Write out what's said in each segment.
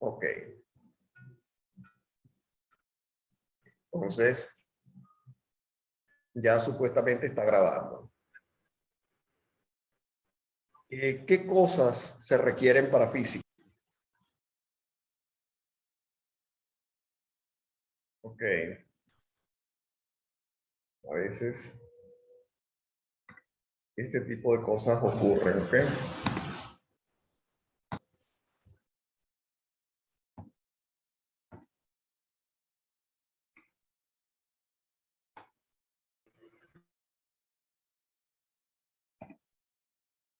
Ok. Entonces, ya supuestamente está grabando. ¿Qué cosas se requieren para física? Ok. A veces este tipo de cosas ocurren, ¿ok?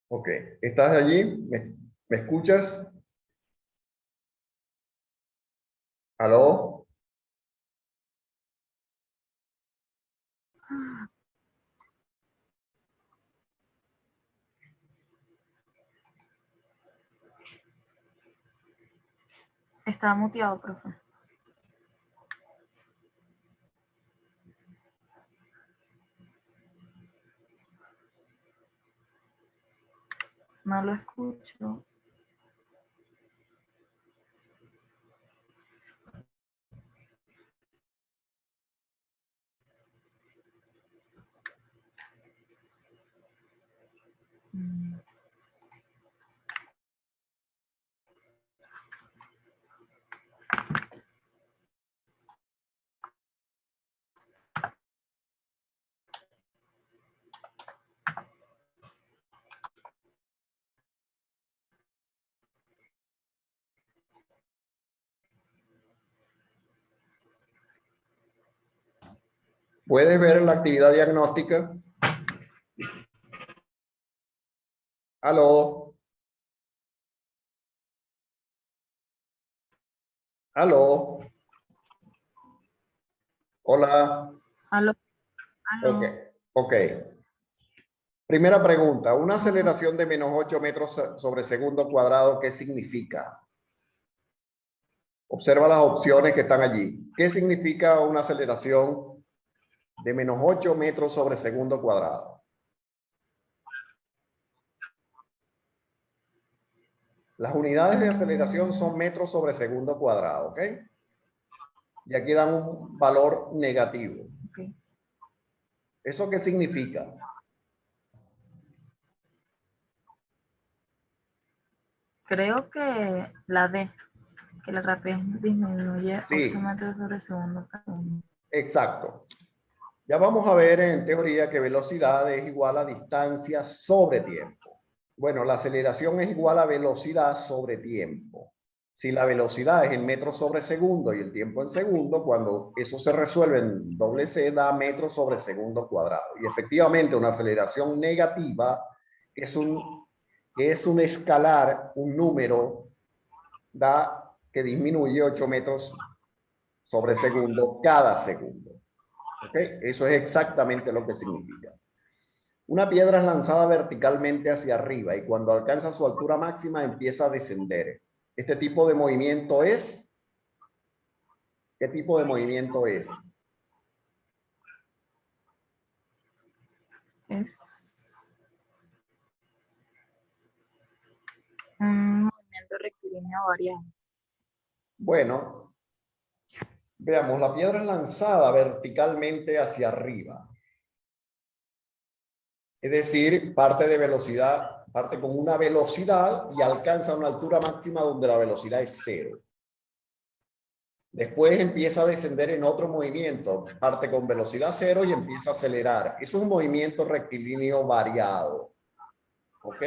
Ok. ¿Estás allí? ¿Me escuchas? ¿Aló? Está muteado, profe. No lo escucho. ¿Puedes ver la actividad diagnóstica? ¿Aló? ¿Aló? Hola. ¿Aló? Ok. ¿Aló? Ok. Primera pregunta. Una aceleración de menos 8 metros sobre segundo cuadrado, ¿qué significa? Observa las opciones que están allí. ¿Qué significa una aceleración de menos 8 metros sobre segundo cuadrado? Las unidades de aceleración son metros sobre segundo cuadrado, ¿ok? Y aquí dan un valor negativo. Okay. ¿Eso qué significa? Creo que la D, que la rapidez disminuye 8 Sí, metros sobre segundo cada uno. exacto. Ya vamos a ver en teoría que velocidad es igual a distancia sobre tiempo. Bueno, la aceleración es igual a velocidad sobre tiempo. Si la velocidad es en metros sobre segundo y el tiempo en segundo, cuando eso se resuelve en doble C, da metros sobre segundo cuadrado. Y efectivamente una aceleración negativa es un escalar, un número, da que disminuye 8 metros sobre segundo cada segundo. ¿Ok? Eso es exactamente lo que significa. Una piedra es lanzada verticalmente hacia arriba y cuando alcanza su altura máxima empieza a descender. Este tipo de movimiento es... ¿Qué tipo de movimiento es? Es un movimiento rectilíneo variable. Bueno, veamos, la piedra es lanzada verticalmente hacia arriba. Es decir, parte de velocidad, parte con una velocidad y alcanza una altura máxima donde la velocidad es 0. Después empieza a descender en otro movimiento, parte con velocidad 0 y empieza a acelerar. Eso es un movimiento rectilíneo variado. ¿Ok?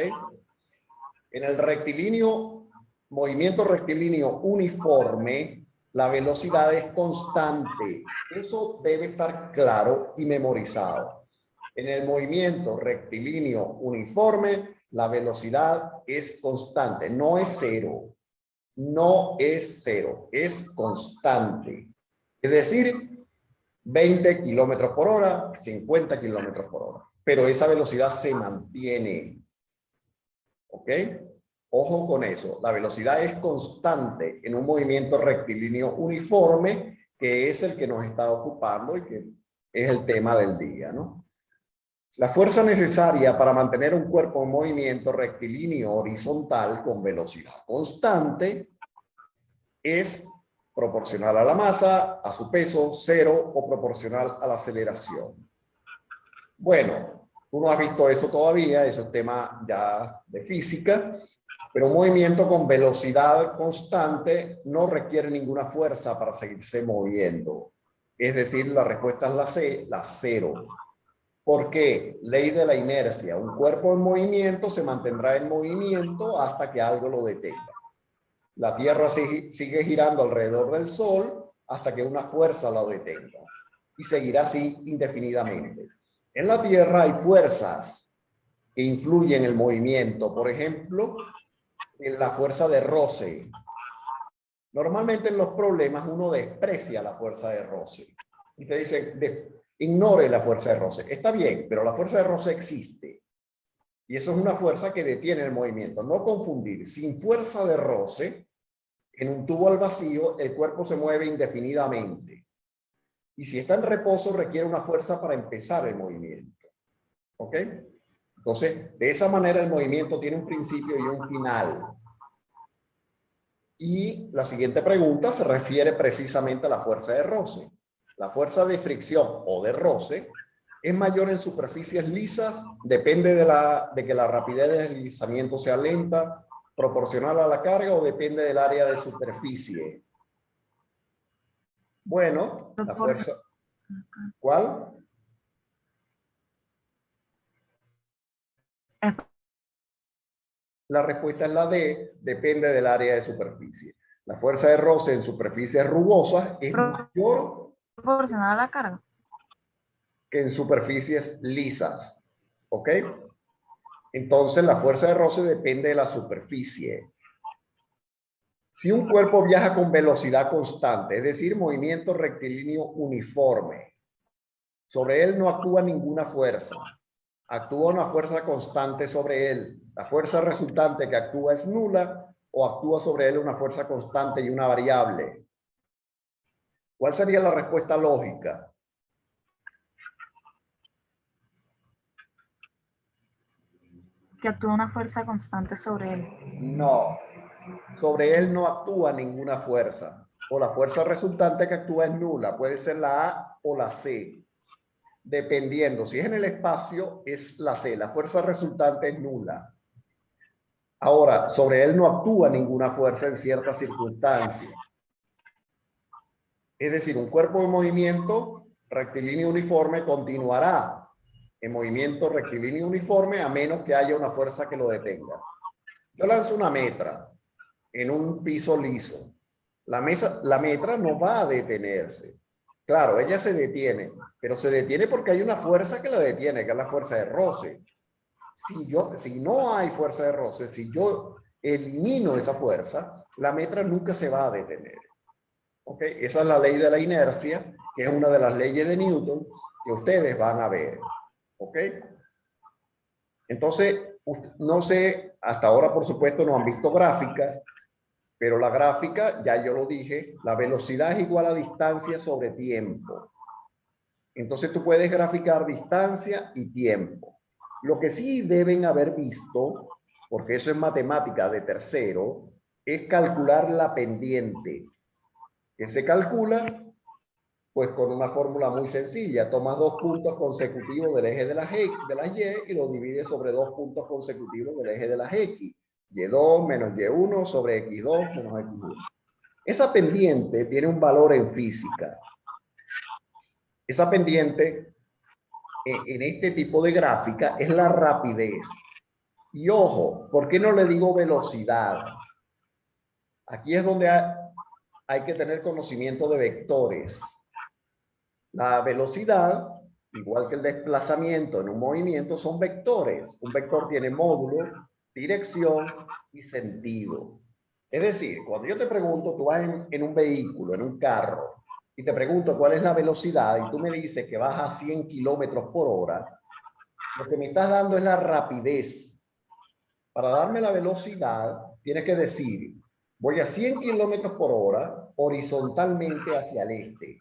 En el movimiento rectilíneo uniforme, la velocidad es constante. Eso debe estar claro y memorizado. En el movimiento rectilíneo uniforme, la velocidad es constante, no es 0. No es 0, es constante. Es decir, 20 kilómetros por hora, 50 kilómetros por hora. Pero esa velocidad se mantiene. ¿Ok? Ojo con eso. La velocidad es constante en un movimiento rectilíneo uniforme, que es el que nos está ocupando y que es el tema del día, ¿no? La fuerza necesaria para mantener un cuerpo en movimiento rectilíneo horizontal con velocidad constante es proporcional a la masa, a su peso, cero o proporcional a la aceleración. Bueno, tú no has visto eso todavía, eso es tema ya de física, pero un movimiento con velocidad constante no requiere ninguna fuerza para seguirse moviendo. Es decir, la respuesta es la C, la cero. ¿Por qué? Ley de la inercia. Un cuerpo en movimiento se mantendrá en movimiento hasta que algo lo detenga. La Tierra sigue girando alrededor del Sol hasta que una fuerza la detenga. Y seguirá así indefinidamente. En la Tierra hay fuerzas que influyen en el movimiento. Por ejemplo, en la fuerza de roce. Normalmente en los problemas uno desprecia la fuerza de roce. Y te dice, ignore la fuerza de roce. Está bien, pero la fuerza de roce existe. Y eso es una fuerza que detiene el movimiento. No confundir. Sin fuerza de roce, en un tubo al vacío, el cuerpo se mueve indefinidamente. Y si está en reposo, requiere una fuerza para empezar el movimiento. ¿Ok? Entonces, de esa manera el movimiento tiene un principio y un final. Y la siguiente pregunta se refiere precisamente a la fuerza de roce. La fuerza de fricción o de roce es mayor en superficies lisas, depende de que la rapidez de deslizamiento sea lenta, proporcional a la carga o depende del área de superficie. Bueno, la fuerza... ¿Cuál? La respuesta es la D, depende del área de superficie. La fuerza de roce en superficies rugosas es mayor proporcional a la carga que en superficies lisas. ¿Ok? Entonces la fuerza de roce depende de la superficie. Si un cuerpo viaja con velocidad constante, es decir, movimiento rectilíneo uniforme, sobre él no actúa ninguna fuerza. Actúa una fuerza constante sobre él. La fuerza resultante que actúa es nula o actúa sobre él una fuerza constante y una variable. ¿Cuál sería la respuesta lógica? que actúa una fuerza constante sobre él. No. Sobre él no actúa ninguna fuerza. O la fuerza resultante que actúa es nula. Puede ser la A o la C. Dependiendo. Si es en el espacio, es la C. La fuerza resultante es nula. Ahora, sobre él no actúa ninguna fuerza en ciertas circunstancias. Es decir, un cuerpo en movimiento rectilíneo uniforme continuará en movimiento rectilíneo uniforme a menos que haya una fuerza que lo detenga. Yo lanzo una metra en un piso liso. La metra no va a detenerse. Claro, ella se detiene, pero se detiene porque hay una fuerza que la detiene, que es la fuerza de roce. Si no hay fuerza de roce, si yo elimino esa fuerza, la metra nunca se va a detener. ¿Ok? Esa es la ley de la inercia, que es una de las leyes de Newton que ustedes van a ver. ¿Ok? Entonces, no sé, hasta ahora por supuesto no han visto gráficas, pero la gráfica, ya yo lo dije, la velocidad es igual a distancia sobre tiempo. Entonces tú puedes graficar distancia y tiempo. Lo que sí deben haber visto, porque eso es matemática de tercero, es calcular la pendiente, que se calcula pues con una fórmula muy sencilla. Tomas dos puntos consecutivos del eje de las Y y lo divides sobre dos puntos consecutivos del eje de las X. Y2 menos Y1 sobre X2 menos X1. Esa pendiente tiene un valor en física. Esa pendiente en este tipo de gráfica es la rapidez. Y ojo, ¿por qué no le digo velocidad? Aquí es donde hay que tener conocimiento de vectores. La velocidad, igual que el desplazamiento en un movimiento, son vectores. Un vector tiene módulo, dirección y sentido. Es decir, cuando yo te pregunto, tú vas en un vehículo, en un carro, y te pregunto cuál es la velocidad, y tú me dices que vas a 100 kilómetros por hora, lo que me estás dando es la rapidez. Para darme la velocidad, tienes que decir, voy a 100 kilómetros por hora horizontalmente hacia el este.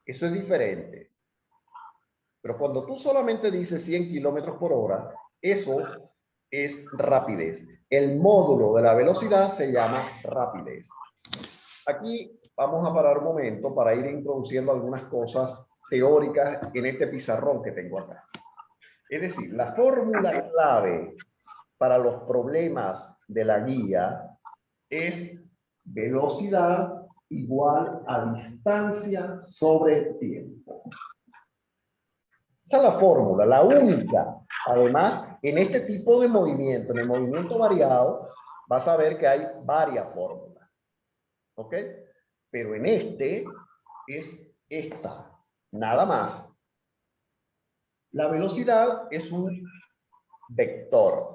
Eso es diferente. Pero cuando tú solamente dices 100 kilómetros por hora, eso es rapidez. El módulo de la velocidad se llama rapidez. Aquí vamos a parar un momento para ir introduciendo algunas cosas teóricas en este pizarrón que tengo acá. Es decir, la fórmula clave para los problemas de la guía es velocidad igual a distancia sobre tiempo. Esa es la fórmula, la única. Además, en este tipo de movimiento, en el movimiento variado, vas a ver que hay varias fórmulas. ¿Ok? Pero en este es esta, nada más. La velocidad es un vector.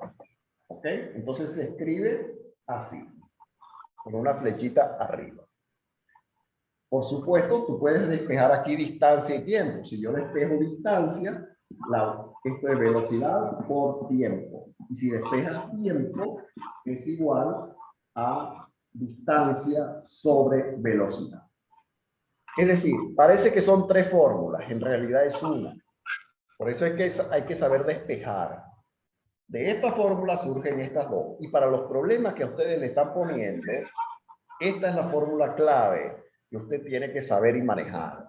¿Ok? Entonces se escribe así, con una flechita arriba. Por supuesto, tú puedes despejar aquí distancia y tiempo. Si yo despejo distancia, esto es velocidad por tiempo. Y si despejas tiempo, es igual a distancia sobre velocidad. Es decir, parece que son tres fórmulas, en realidad es una. Por eso es que hay que saber despejar. De esta fórmula surgen estas dos. Y para los problemas que a ustedes le están poniendo, esta es la fórmula clave que usted tiene que saber y manejar.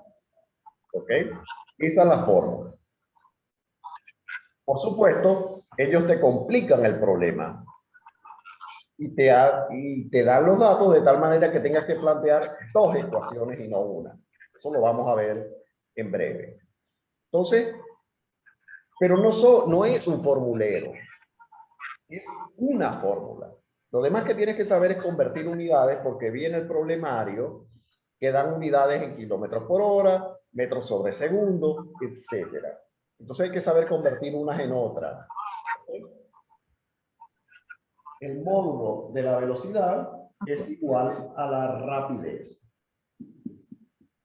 ¿Ok? Esa es la fórmula. Por supuesto, ellos te complican el problema y te dan los datos de tal manera que tengas que plantear dos ecuaciones y no una. Eso lo vamos a ver en breve. Entonces, pero no es un formulero, es una fórmula. Lo demás que tienes que saber es convertir unidades, porque viene el problemario que dan unidades en kilómetros por hora, metros sobre segundo, etcétera. Entonces hay que saber convertir unas en otras. El módulo de la velocidad es igual a la rapidez.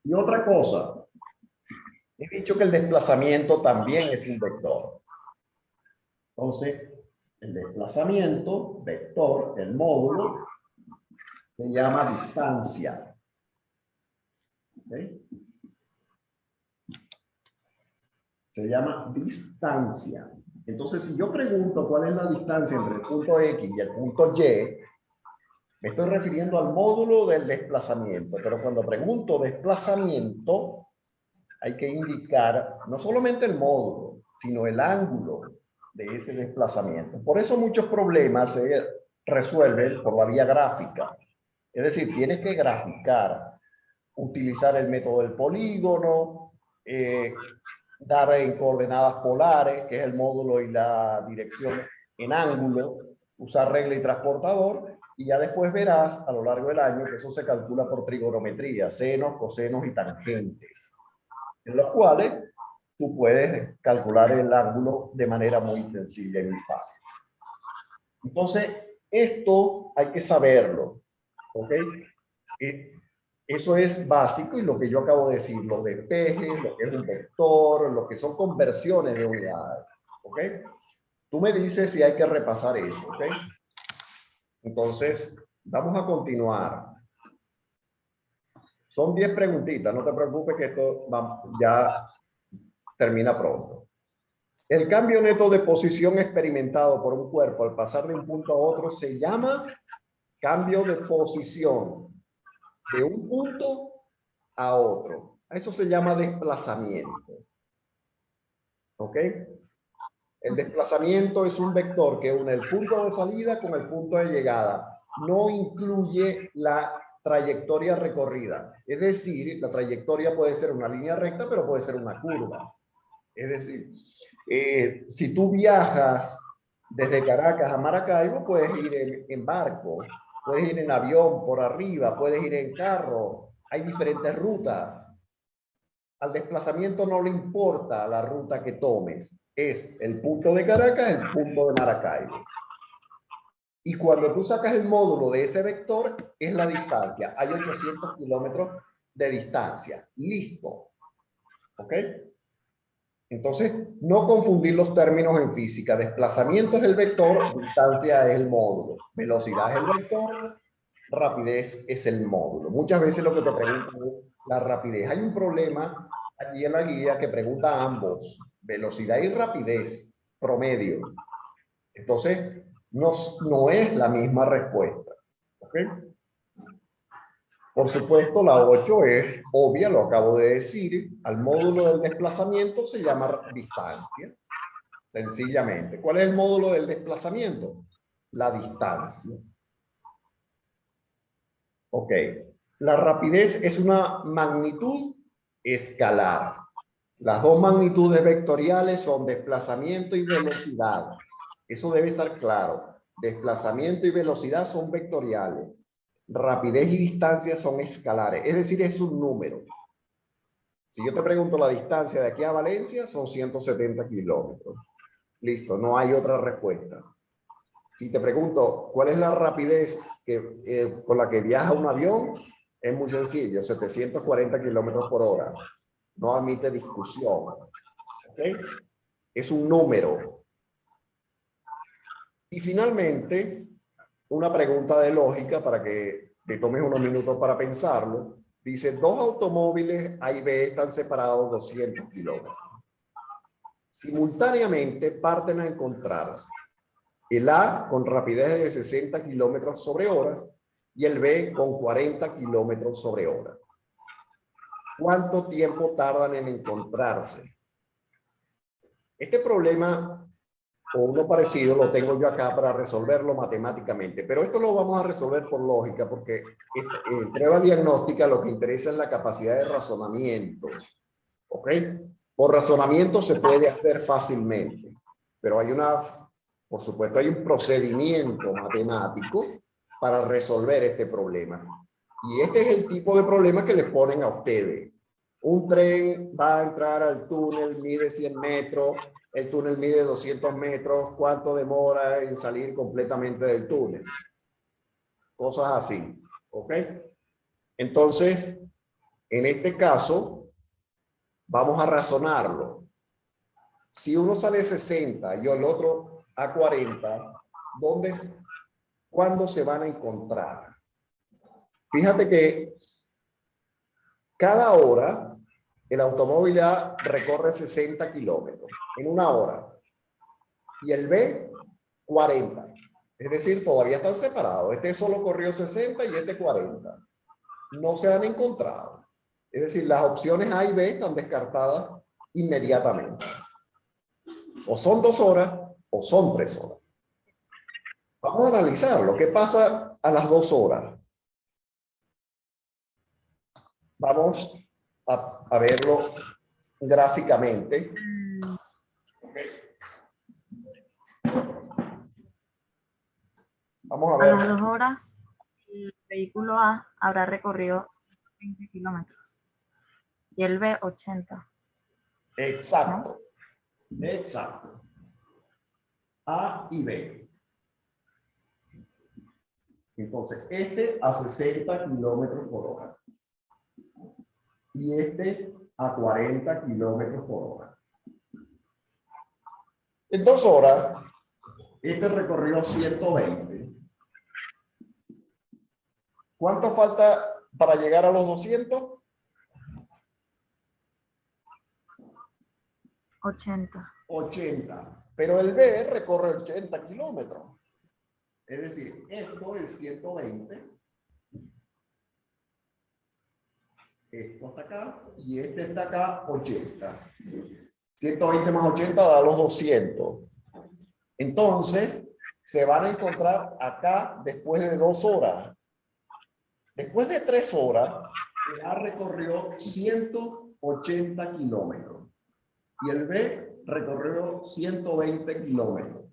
Y otra cosa, he dicho que el desplazamiento también es un vector. Entonces, el desplazamiento, vector, el módulo, se llama distancia. ¿Okay? Se llama distancia. Entonces, si yo pregunto cuál es la distancia entre el punto X y el punto Y, me estoy refiriendo al módulo del desplazamiento. Pero cuando pregunto desplazamiento, hay que indicar no solamente el módulo, sino el ángulo de ese desplazamiento. Por eso muchos problemas se resuelven por la vía gráfica. Es decir, tienes que graficar, utilizar el método del polígono, dar en coordenadas polares, que es el módulo y la dirección en ángulo, usar regla y transportador, y ya después verás a lo largo del año que eso se calcula por trigonometría, senos, cosenos y tangentes, en los cuales tú puedes calcular el ángulo de manera muy sencilla y muy fácil. Entonces, esto hay que saberlo, ¿ok? Eso es básico y lo que yo acabo de decir, los despejes, lo que es un vector, lo que son conversiones de unidades, ¿ok? Tú me dices si hay que repasar eso, ¿ok? Entonces, vamos a continuar. Son 10 preguntitas, no te preocupes que esto ya termina pronto. El cambio neto de posición experimentado por un cuerpo al pasar de un punto a otro se llama cambio de posición de un punto a otro. A eso se llama desplazamiento. ¿Ok? El desplazamiento es un vector que une el punto de salida con el punto de llegada. No incluye la trayectoria recorrida. Es decir, la trayectoria puede ser una línea recta, pero puede ser una curva. Es decir, si tú viajas desde Caracas a Maracaibo, puedes ir en barco, puedes ir en avión por arriba, puedes ir en carro. Hay diferentes rutas. Al desplazamiento no le importa la ruta que tomes. Es el punto de Caracas, el punto de Maracaibo. Y cuando tú sacas el módulo de ese vector, es la distancia. Hay 800 kilómetros de distancia. Listo. ¿Ok? Entonces, no confundir los términos en física. Desplazamiento es el vector, distancia es el módulo. Velocidad es el vector, rapidez es el módulo. Muchas veces lo que te preguntan es la rapidez. Hay un problema aquí en la guía que pregunta ambos, velocidad y rapidez promedio. Entonces, no es la misma respuesta. ¿Ok? Por supuesto, la 8 es obvia, lo acabo de decir. Al módulo del desplazamiento se llama distancia, sencillamente. ¿Cuál es el módulo del desplazamiento? La distancia. Ok. La rapidez es una magnitud escalar. Las dos magnitudes vectoriales son desplazamiento y velocidad. Eso debe estar claro. Desplazamiento y velocidad son vectoriales. Rapidez y distancia son escalares. Es decir, es un número. Si yo te pregunto la distancia de aquí a Valencia, son 170 kilómetros. Listo, no hay otra respuesta. Si te pregunto cuál es la rapidez con la que viaja un avión, es muy sencillo, 740 kilómetros por hora. No admite discusión. ¿Okay? Es un número. Y finalmente, una pregunta de lógica para que te tomes unos minutos para pensarlo. Dice, dos automóviles A y B están separados 200 kilómetros. Simultáneamente parten a encontrarse. El A con rapidez de 60 kilómetros sobre hora y el B con 40 kilómetros sobre hora. ¿Cuánto tiempo tardan en encontrarse? Este problema o uno parecido lo tengo yo acá para resolverlo matemáticamente, pero esto lo vamos a resolver por lógica porque en prueba diagnóstica lo que interesa es la capacidad de razonamiento. ¿Ok? Por razonamiento se puede hacer fácilmente, pero por supuesto, hay un procedimiento matemático para resolver este problema. Y este es el tipo de problema que les ponen a ustedes. Un tren va a entrar al túnel, mide 100 metros, el túnel mide 200 metros, ¿cuánto demora en salir completamente del túnel? Cosas así, ¿ok? Entonces, en este caso, vamos a razonarlo. Si uno sale 60 y el otro a 40, ¿cuándo se van a encontrar? Fíjate que cada hora el automóvil A recorre 60 kilómetros en una hora y el B 40. Es decir, todavía están separados. Este solo corrió 60 y este 40. No se han encontrado. Es decir, las opciones A y B están descartadas inmediatamente. O son 2 horas o son 3 horas. Vamos a analizar lo que pasa a las 2 horas. Vamos a verlo gráficamente. Vamos a A ver. las 2 horas, el vehículo A habrá recorrido 120 kilómetros y el B 80. Exacto. ¿No? Exacto. A y B. Entonces, este a 60 kilómetros por hora. Y este a 40 kilómetros por hora. En 2 horas, este recorrió 120. ¿Cuánto falta para llegar a los 200? 80. 80. Pero el B recorre 80 kilómetros. Es decir, esto es 120. Esto está acá y este está acá 80. 120 más 80 da los 200. Entonces, se van a encontrar acá después de 2 horas. Después de 3 horas, el A recorrió 180 kilómetros y el B recorrió 120 kilómetros.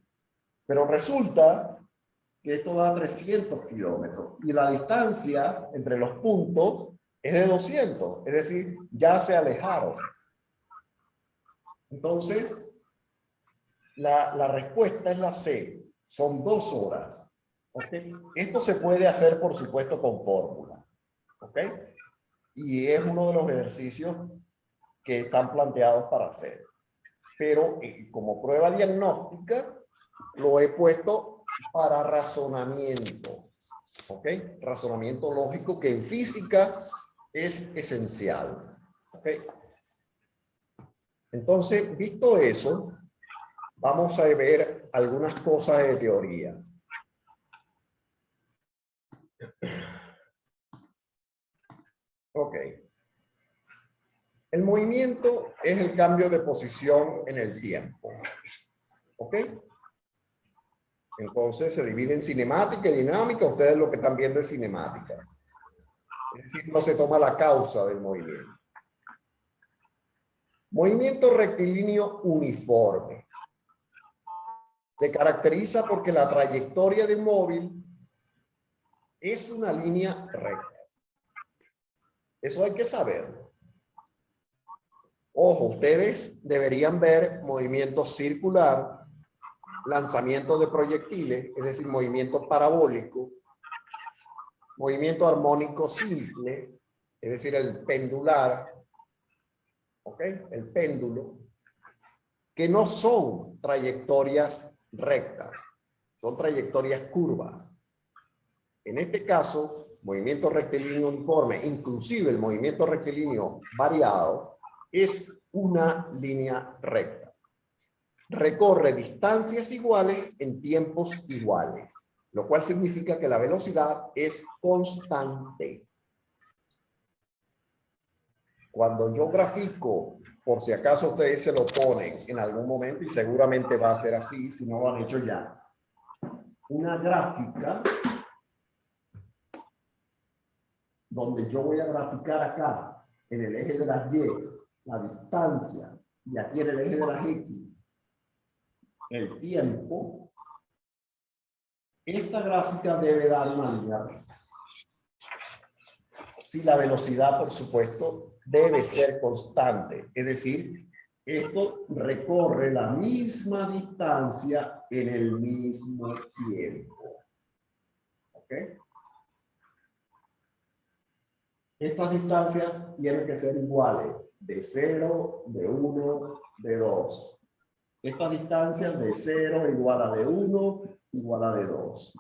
Pero resulta que esto da 300 kilómetros y la distancia entre los puntos es de 200, es decir, ya se alejaron. Entonces, la respuesta es la C, son 2 horas. ¿Okay? Esto se puede hacer, por supuesto, con fórmula. ¿Ok? Y es uno de los ejercicios que están planteados para hacer. Pero como prueba diagnóstica, lo he puesto para razonamiento. ¿Ok? Razonamiento lógico que en física es esencial. ¿Ok? Entonces, visto eso, vamos a ver algunas cosas de teoría. Ok. El movimiento es el cambio de posición en el tiempo. ¿Ok? Entonces se divide en cinemática y dinámica. Ustedes lo que están viendo es cinemática. Es decir, no se toma la causa del movimiento. Movimiento rectilíneo uniforme. Se caracteriza porque la trayectoria del móvil es una línea recta. Eso hay que saberlo. Ojo, ustedes deberían ver movimiento circular, lanzamiento de proyectiles, es decir, movimiento parabólico, movimiento armónico simple, es decir, el pendular, ¿ok? El péndulo, que no son trayectorias rectas, son trayectorias curvas. En este caso, movimiento rectilíneo uniforme, inclusive el movimiento rectilíneo variado, es una línea recta. Recorre distancias iguales en tiempos iguales, lo cual significa que la velocidad es constante. Cuando yo grafico, por si acaso ustedes se lo ponen en algún momento, y seguramente va a ser así, si no lo han hecho ya, una gráfica donde yo voy a graficar acá, en el eje de las Y, la distancia, y aquí en el eje de las X, el tiempo, esta gráfica debe dar una línea recta. Si la velocidad, por supuesto, debe ser constante, es decir, esto recorre la misma distancia en el mismo tiempo. ¿Ok? Estas distancias tienen que ser iguales, de 0, de 1, de 2. Estas distancias de 0 igual a de 1, igual a de 2.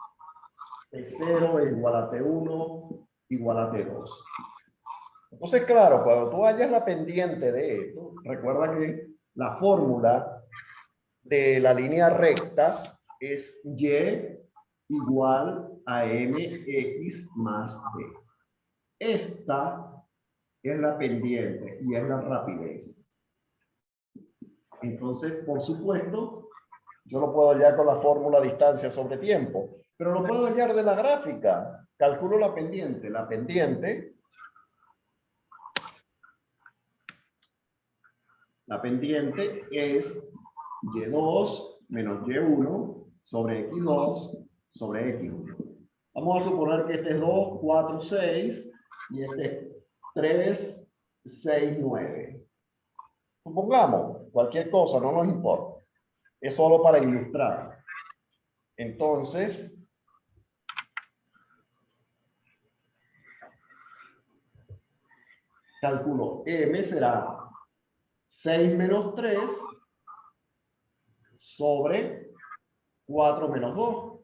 De 0 es igual a T1, igual a T2. Entonces, claro, cuando tú hallas la pendiente de esto, recuerda que la fórmula de la línea recta es Y igual a mx más b. Esta es la pendiente y es la rapidez. Entonces, por supuesto, yo lo puedo hallar con la fórmula distancia sobre tiempo, pero lo puedo hallar de la gráfica. Calculo la pendiente. La pendiente es y2 menos y1 sobre x2 sobre x1. Vamos a suponer que este es 2, 4, 6 y este es 3, 6, 9. Supongamos cualquier cosa, no nos importa. Es solo para ilustrar. Entonces, calculo m será 6 menos 3 sobre 4 menos 2.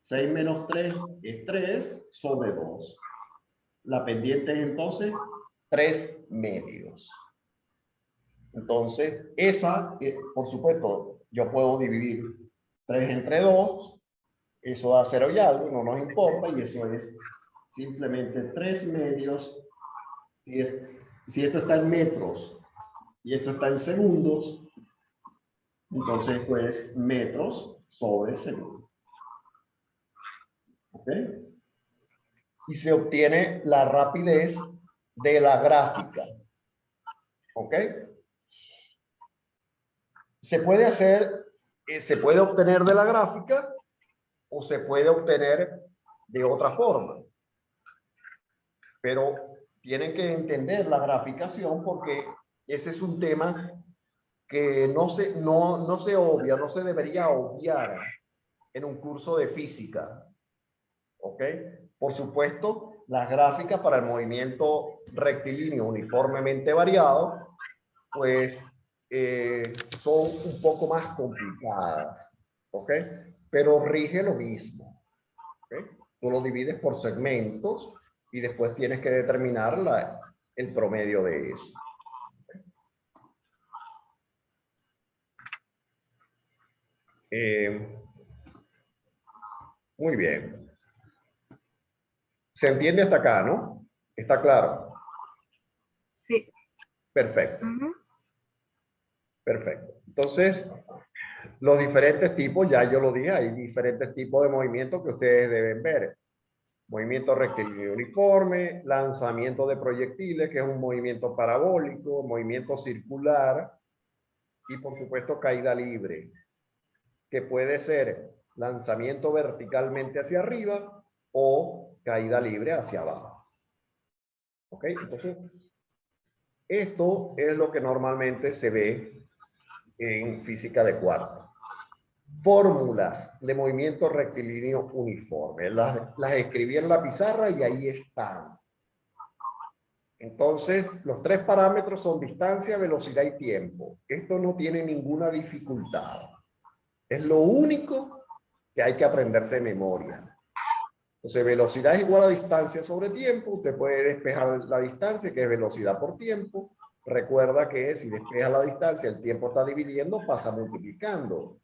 6 menos 3 es 3 sobre 2. La pendiente es entonces 3 medios. Entonces, esa, por supuesto, yo puedo dividir 3 entre 2. Eso da 0 y algo, no nos importa, y eso es simplemente 3 medios. Si esto está en metros y esto está en segundos, entonces pues metros sobre segundo. ¿Ok? Y se obtiene la rapidez de la gráfica. ¿Ok? Se puede hacer, se puede obtener de la gráfica o se puede obtener de otra forma. Pero tienen que entender la graficación porque ese es un tema que no se obvia, no se debería obviar en un curso de física. ¿Ok? Por supuesto, las gráficas para el movimiento rectilíneo uniformemente variado, pues son un poco más complicadas. ¿Ok? Pero rige lo mismo. ¿Ok? Tú lo divides por segmentos y después tienes que determinar el promedio de eso. Muy bien. Se entiende hasta acá, ¿no? Está claro. Perfecto, Ujú. perfecto. Entonces, los diferentes tipos, ya yo lo dije, hay diferentes tipos de movimientos que ustedes deben ver. Movimiento rectilíneo uniforme, lanzamiento de proyectiles, que es un movimiento parabólico, movimiento circular y por supuesto caída libre, que puede ser lanzamiento verticalmente hacia arriba o caída libre hacia abajo. ¿Ok? Entonces, esto es lo que normalmente se ve en física de cuarto. Fórmulas de movimiento rectilíneo uniforme. Las escribí en la pizarra y ahí están. Entonces, los tres parámetros son distancia, velocidad y tiempo. Esto no tiene ninguna dificultad. Es lo único que hay que aprenderse de memoria. Entonces, velocidad es igual a distancia sobre tiempo. Usted puede despejar la distancia, que es velocidad por tiempo. Recuerda que si despeja la distancia, el tiempo está dividiendo, pasa multiplicando.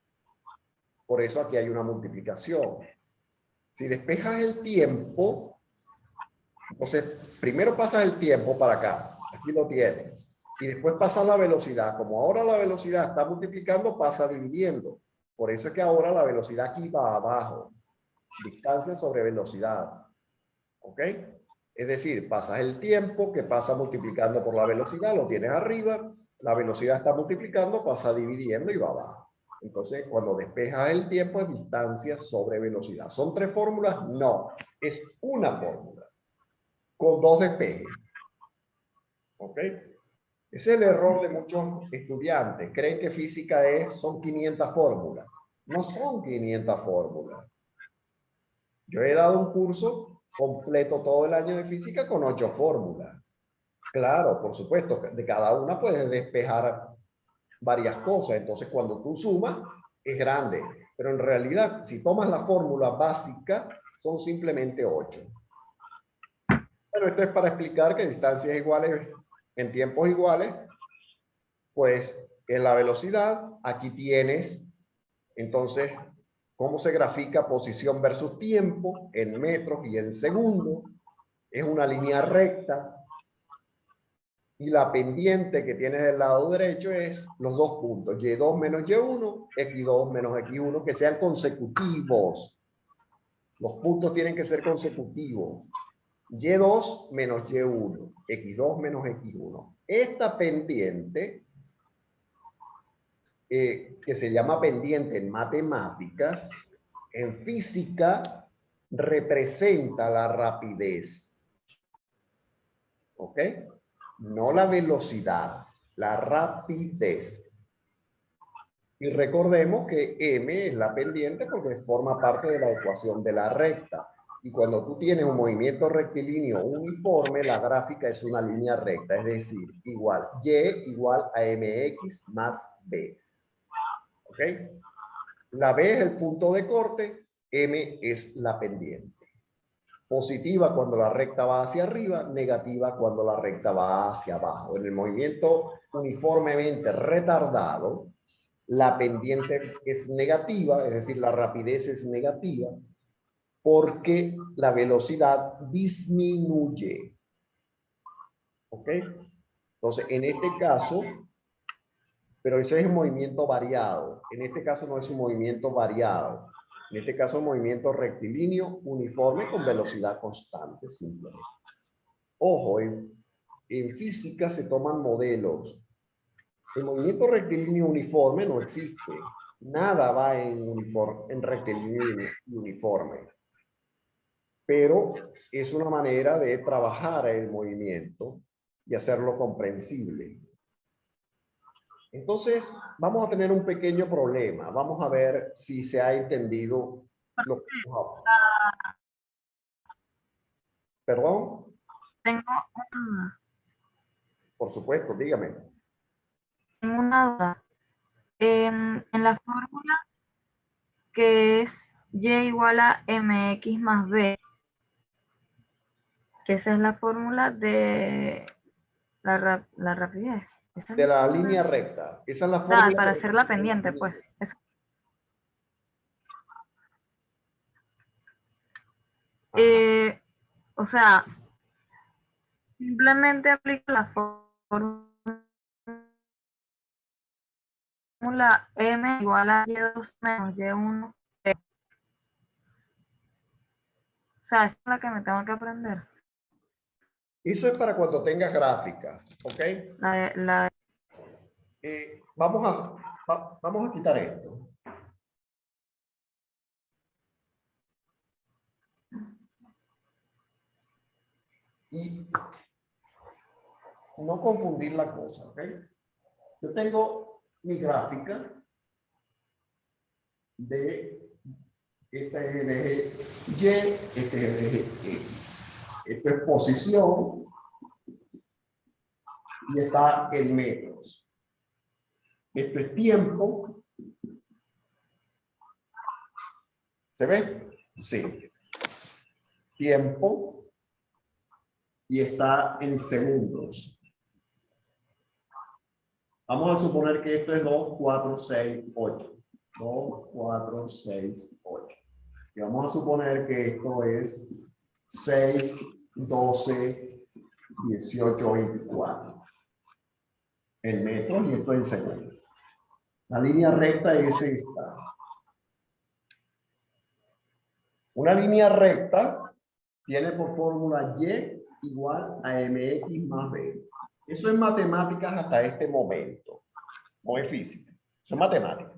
Por eso aquí hay una multiplicación. Si despejas el tiempo, entonces primero pasas el tiempo para acá. Aquí lo tienes. Y después pasa la velocidad. Como ahora la velocidad está multiplicando, pasa dividiendo. Por eso es que ahora la velocidad aquí va abajo. Distancia sobre velocidad. ¿Ok? Es decir, pasas el tiempo que pasa multiplicando por la velocidad, lo tienes arriba, la velocidad está multiplicando, pasa dividiendo y va abajo. Entonces, cuando despejas el tiempo es distancia sobre velocidad. ¿Son tres fórmulas? No, es una fórmula con dos despejes. ¿Ok? Ese es el error de muchos estudiantes. Creen que física son 500 fórmulas. No son 500 fórmulas. Yo he dado un curso completo todo el año de física con 8 fórmulas. Claro, por supuesto, de cada una puedes despejar varias cosas. Entonces, cuando tú sumas, es grande. Pero en realidad, si tomas la fórmula básica, son simplemente 8. Pero esto es para explicar que distancias iguales en tiempos iguales, pues en la velocidad, aquí tienes, entonces, cómo se grafica posición versus tiempo en metros y en segundos. Es una línea recta. Y la pendiente que tienes del lado derecho es los dos puntos, y2 menos y1, x2 menos x1, que sean consecutivos. Los puntos tienen que ser consecutivos. y2 menos y1, x2 menos x1. Esta pendiente, que se llama pendiente en matemáticas, en física representa la rapidez. ¿Ok? No la velocidad, la rapidez. Y recordemos que m es la pendiente porque forma parte de la ecuación de la recta. Y cuando tú tienes un movimiento rectilíneo uniforme, la gráfica es una línea recta, es decir, igual y igual a mx más b. ¿Ok? La b es el punto de corte, m es la pendiente. Positiva cuando la recta va hacia arriba, negativa cuando la recta va hacia abajo. En el movimiento uniformemente retardado, la pendiente es negativa, es decir, la rapidez es negativa, porque la velocidad disminuye. ¿Ok? Entonces, en este caso, pero ese es un movimiento variado. En este caso no es un movimiento variado. En este caso, un movimiento rectilíneo uniforme con velocidad constante, simplemente. Ojo, en física se toman modelos. El movimiento rectilíneo uniforme no existe. Nada va en rectilíneo uniforme. Pero es una manera de trabajar el movimiento y hacerlo comprensible. Entonces, vamos a tener un pequeño problema. Vamos a ver si se ha entendido lo que hemos hablado. ¿Perdón? Tengo una duda. Por supuesto, dígame. Tengo una duda. En la fórmula que es y igual a mx más b, que esa es la fórmula de la rapidez. Esa es De la la fórmula. línea recta. Esa es la O sea, fórmula para de hacer la de la pendiente, línea pues. recta. Eso. Ajá. O sea, simplemente aplico la fórmula fórmula M igual a Y2 menos Y1. O sea, esa es la que me tengo que aprender. Eso es para cuando tengas gráficas, ¿ok? Vamos a quitar esto. Y no confundir la cosa, ¿ok? Yo tengo mi gráfica de este es el eje Y, este es el eje X. Esto es posición y está en metros. Esto es tiempo. ¿Se ve? Sí. Tiempo y está en segundos. Vamos a suponer que esto es 2, 4, 6, 8. 2, 4, 6, 8. Y vamos a suponer que esto es 6, 12, 18, 24. En metros y esto en segundos. La línea recta es esta. Una línea recta tiene por fórmula Y igual a mx más b. Eso es matemáticas hasta este momento. No es física. Eso es matemática.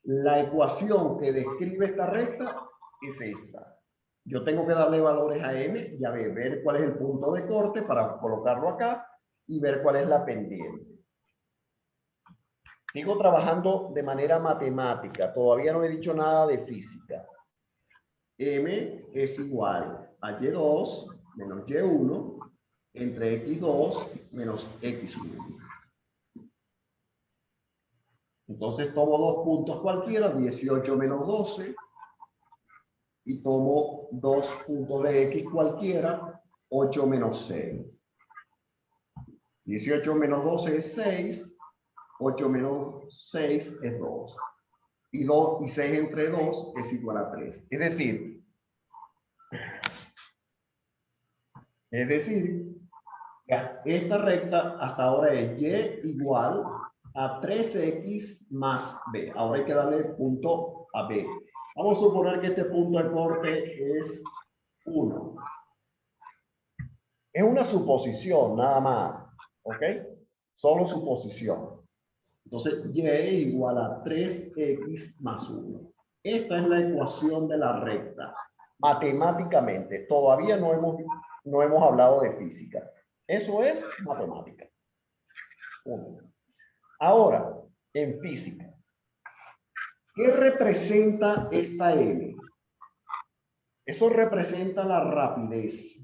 La ecuación que describe esta recta es esta. Yo tengo que darle valores a m y a b, ver cuál es el punto de corte para colocarlo acá y ver cuál es la pendiente. Sigo trabajando de manera matemática. Todavía no he dicho nada de física. M es igual a Y2 menos Y1 entre X2 menos X1. Entonces tomo dos puntos cualquiera, 18 menos 12, y tomo dos puntos de X cualquiera, 8 menos 6. 18 menos 12 es 6, 8 menos 6 es 2. Y 2 y 6 entre 2 es igual a 3. Es decir, esta recta hasta ahora es Y igual a 3X más B. Ahora hay que darle punto a B. Vamos a suponer que este punto de corte es 1. Es una suposición nada más, ¿ok? Solo suposición. Entonces, Y igual a 3X más 1. Esta es la ecuación de la recta. Matemáticamente, todavía no hemos hablado de física. Eso es matemática. 1. Ahora, en física, ¿qué representa esta M? Eso representa la rapidez.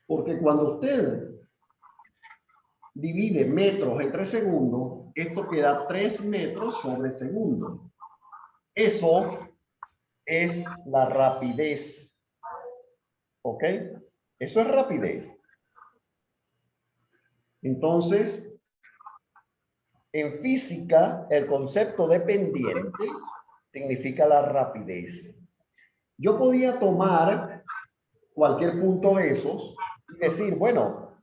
Porque cuando usted divide metros entre segundos, esto queda 3 metros sobre segundo. Eso es la rapidez. ¿Ok? Eso es rapidez. Entonces, en física, el concepto de pendiente significa la rapidez. Yo podía tomar cualquier punto de esos y decir, bueno,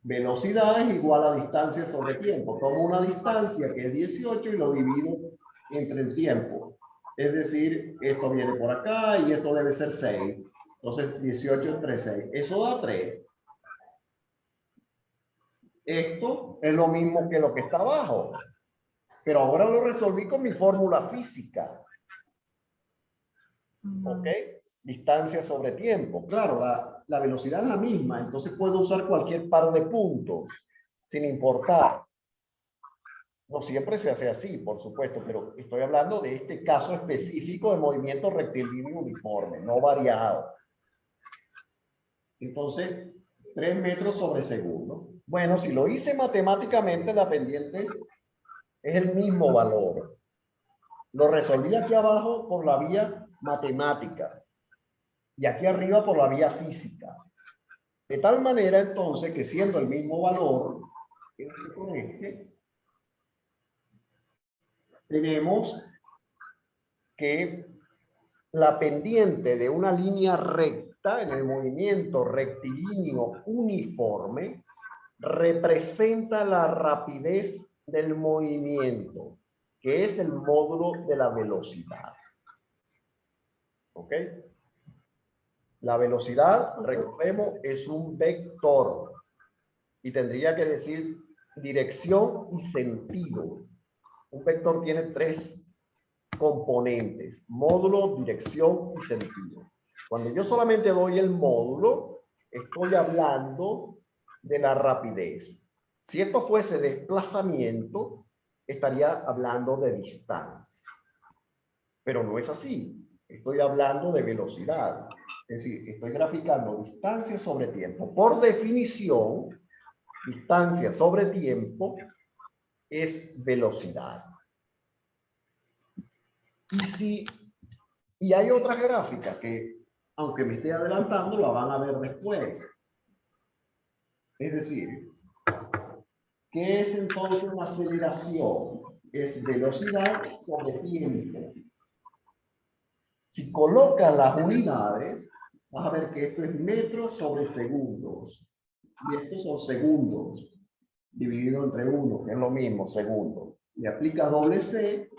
velocidad es igual a distancia sobre tiempo. Tomo una distancia que es 18 y lo divido entre el tiempo. Es decir, esto viene por acá y esto debe ser 6. Entonces, 18 entre 6. Eso da 3. Esto es lo mismo que lo que está abajo. Pero ahora lo resolví con mi fórmula física. ¿Ok? Distancia sobre tiempo. Claro, la velocidad es la misma, entonces puedo usar cualquier par de puntos, sin importar. No siempre se hace así, por supuesto, pero estoy hablando de este caso específico de movimiento rectilíneo uniforme, no variado. Entonces, 3 metros sobre segundo. Bueno, si lo hice matemáticamente, la pendiente es el mismo valor. Lo resolví aquí abajo por la vía matemática y aquí arriba por la vía física. De tal manera, entonces, que siendo el mismo valor, con este, tenemos que la pendiente de una línea recta en el movimiento rectilíneo uniforme representa la rapidez del movimiento, que es el módulo de la velocidad. ¿Ok? La velocidad, recordemos, es un vector y tendría que decir dirección y sentido. Un vector tiene tres componentes: módulo, dirección y sentido. Cuando yo solamente doy el módulo, estoy hablando de la rapidez. Si esto fuese desplazamiento, estaría hablando de distancia. Pero no es así. Estoy hablando de velocidad. Es decir, estoy graficando distancia sobre tiempo. Por definición, distancia sobre tiempo es velocidad. Y hay otras gráficas que, aunque me esté adelantando, la van a ver después. Es decir, ¿qué es entonces la aceleración? Es velocidad sobre tiempo. Si colocas las unidades, vas a ver que esto es metros sobre segundos. Y estos son segundos, dividido entre 1, que es lo mismo, segundo. Le aplicas doble C,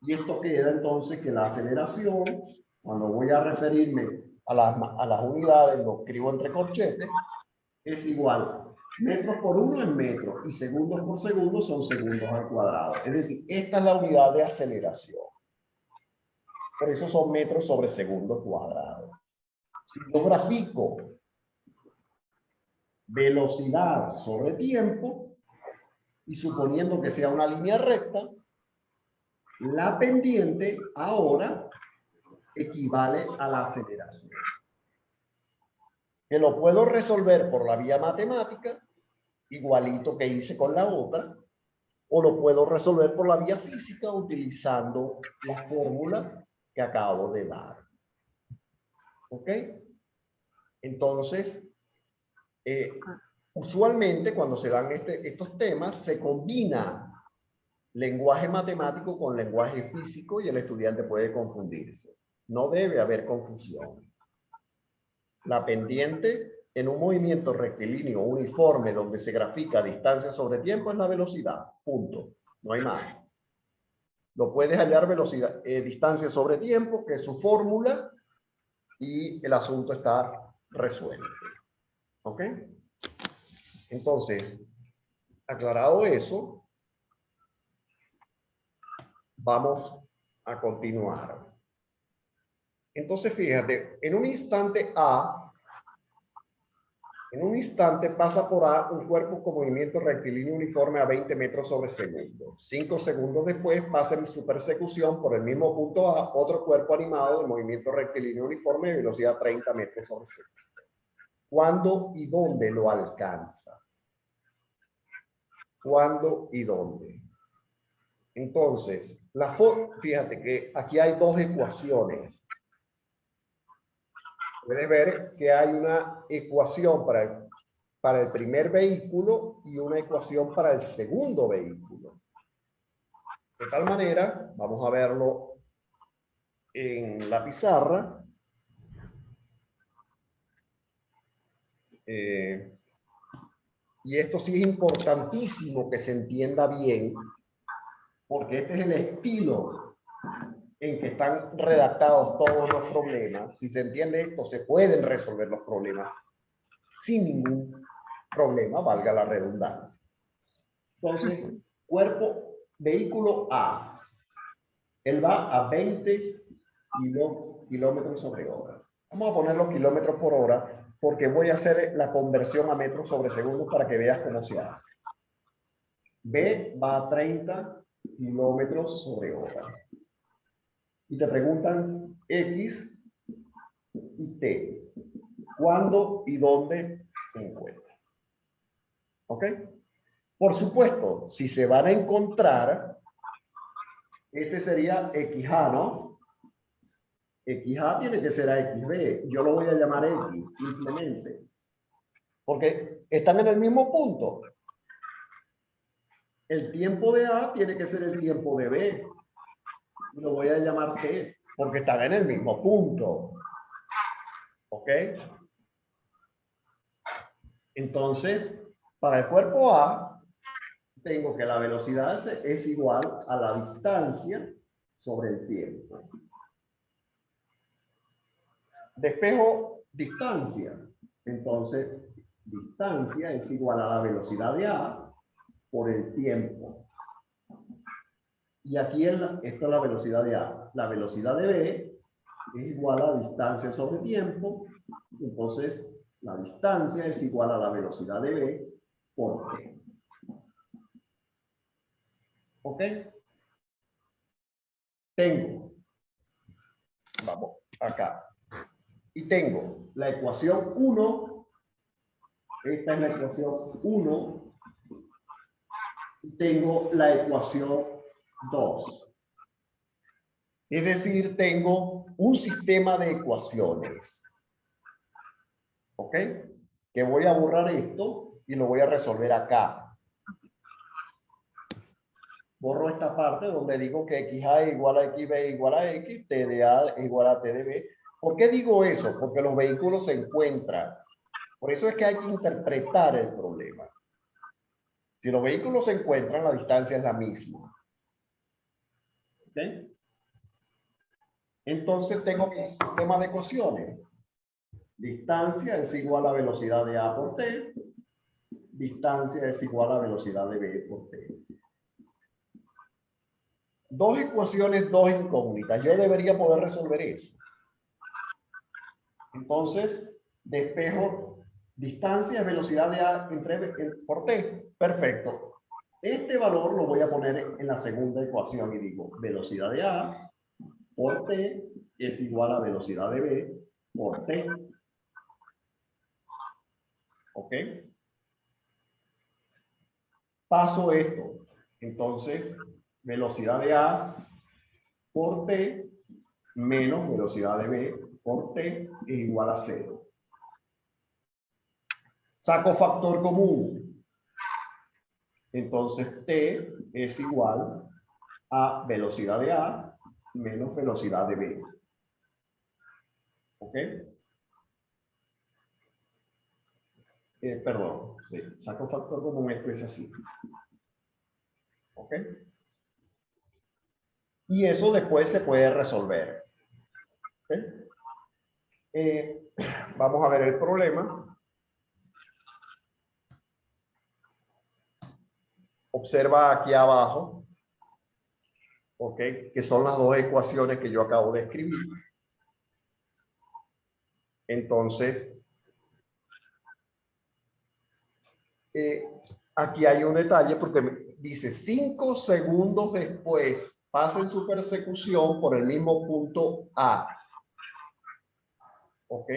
y esto queda entonces que la aceleración, cuando voy a referirme a las unidades, lo escribo entre corchetes, es igual. Metros por 1 es metro y segundos por segundo son segundos al cuadrado. Es decir, esta es la unidad de aceleración. Por eso son metros sobre segundo cuadrado. Si yo grafico velocidad sobre tiempo, y suponiendo que sea una línea recta, la pendiente ahora equivale a la aceleración. Que lo puedo resolver por la vía matemática, igualito que hice con la otra, o lo puedo resolver por la vía física utilizando la fórmula que acabo de dar. ¿Ok? Entonces, usualmente cuando se dan estos temas, se combina lenguaje matemático con lenguaje físico y el estudiante puede confundirse. No debe haber confusión. La pendiente en un movimiento rectilíneo uniforme donde se grafica distancia sobre tiempo es la velocidad. Punto. No hay más. Lo puedes hallar velocidad, distancia sobre tiempo, que es su fórmula, y el asunto está resuelto. ¿Ok? Entonces, aclarado eso, vamos a continuar. Entonces, fíjate, en un instante pasa por A un cuerpo con movimiento rectilíneo uniforme a 20 metros sobre segundo. 5 segundos después pasa en su persecución por el mismo punto A otro cuerpo animado de movimiento rectilíneo uniforme de velocidad 30 metros sobre segundo. ¿Cuándo y dónde lo alcanza? ¿Cuándo y dónde? Entonces, fíjate que aquí hay dos ecuaciones. Puedes ver que hay una ecuación para el primer vehículo y una ecuación para el segundo vehículo. De tal manera, vamos a verlo en la pizarra. Y esto sí es importantísimo que se entienda bien, porque este es el estilo en que están redactados todos los problemas. Si se entiende esto, se pueden resolver los problemas sin ningún problema, valga la redundancia. Entonces, vehículo A, él va a 20 kilómetros sobre hora. Vamos a poner los kilómetros por hora porque voy a hacer la conversión a metros sobre segundo para que veas cómo se hace. B va a 30 kilómetros sobre hora. Y te preguntan X y T. ¿Cuándo y dónde se encuentra? ¿Ok? Por supuesto, si se van a encontrar, este sería XA, ¿no? XA tiene que ser a XB. Yo lo voy a llamar X, simplemente. Porque están en el mismo punto. El tiempo de A tiene que ser el tiempo de B. Y lo voy a llamar T, porque están en el mismo punto. ¿Ok? Entonces, para el cuerpo A, tengo que la velocidad es igual a la distancia sobre el tiempo. Despejo distancia. Entonces, distancia es igual a la velocidad de A por el tiempo. Y aquí esto es la velocidad de A. La velocidad de B es igual a distancia sobre tiempo. Entonces, la distancia es igual a la velocidad de B por T. ¿Ok? Tengo, vamos, acá. Y tengo la ecuación 1. Esta es la ecuación 1. Tengo la ecuación 2. Es decir, tengo un sistema de ecuaciones. ¿Ok? Que voy a borrar esto y lo voy a resolver acá. Borro esta parte donde digo que XA es igual a XB igual a X, T de A es igual a T de B. ¿Por qué digo eso? Porque los vehículos se encuentran. Por eso es que hay que interpretar el problema. Si los vehículos se encuentran, la distancia es la misma. ¿Ok? Entonces tengo mi sistema de ecuaciones. Distancia es igual a velocidad de A por T. Distancia es igual a velocidad de B por T. Dos ecuaciones, dos incógnitas. Yo debería poder resolver eso. Entonces, despejo distancia, velocidad de A por T. Perfecto. Este valor lo voy a poner en la segunda ecuación y digo, velocidad de A por T es igual a velocidad de B por T. ¿Ok? Paso esto. Entonces, velocidad de A por T menos velocidad de B por T es igual a 0. Saco factor común. Entonces, T es igual a velocidad de A menos velocidad de B. ¿Ok? Perdón, sí, saco factor común, esto es así. ¿Ok? Y eso después se puede resolver. ¿Ok? Vamos a ver el problema. Observa aquí abajo, ¿ok? Que son las dos ecuaciones que yo acabo de escribir. Entonces, aquí hay un detalle porque dice 5 segundos después pasa en su persecución por el mismo punto A. ¿Ok?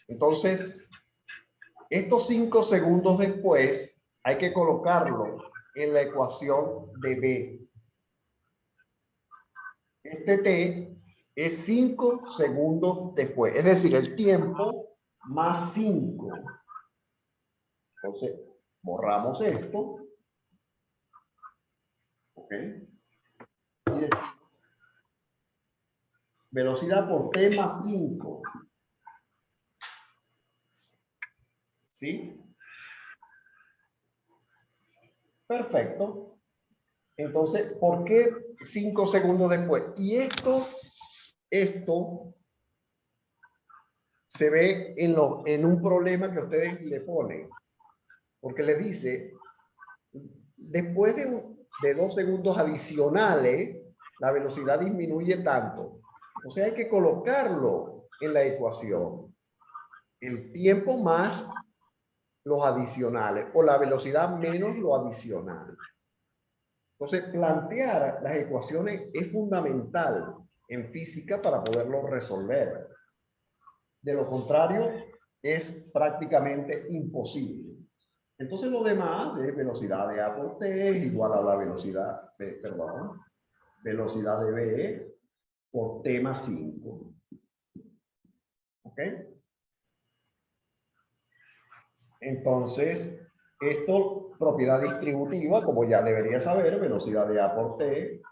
Entonces, estos 5 segundos después hay que colocarlo en la ecuación de B. Este T es 5 segundos después, es decir, el tiempo más 5. Entonces, borramos esto. ¿Ok? Y decimos, velocidad por T más 5. ¿Sí? Perfecto. Entonces, ¿por qué 5 segundos después? Y esto se ve en un problema que ustedes le ponen. Porque le dice, después de 2 segundos adicionales, la velocidad disminuye tanto. O sea, hay que colocarlo en la ecuación. El tiempo más los adicionales o la velocidad menos lo adicional. Entonces, plantear las ecuaciones es fundamental en física para poderlo resolver. De lo contrario, es prácticamente imposible. Entonces, lo demás es velocidad de A por T es igual a la velocidad de B por T más 5. ¿Ok? Entonces, esto, propiedad distributiva, como ya debería saber, velocidad de A por T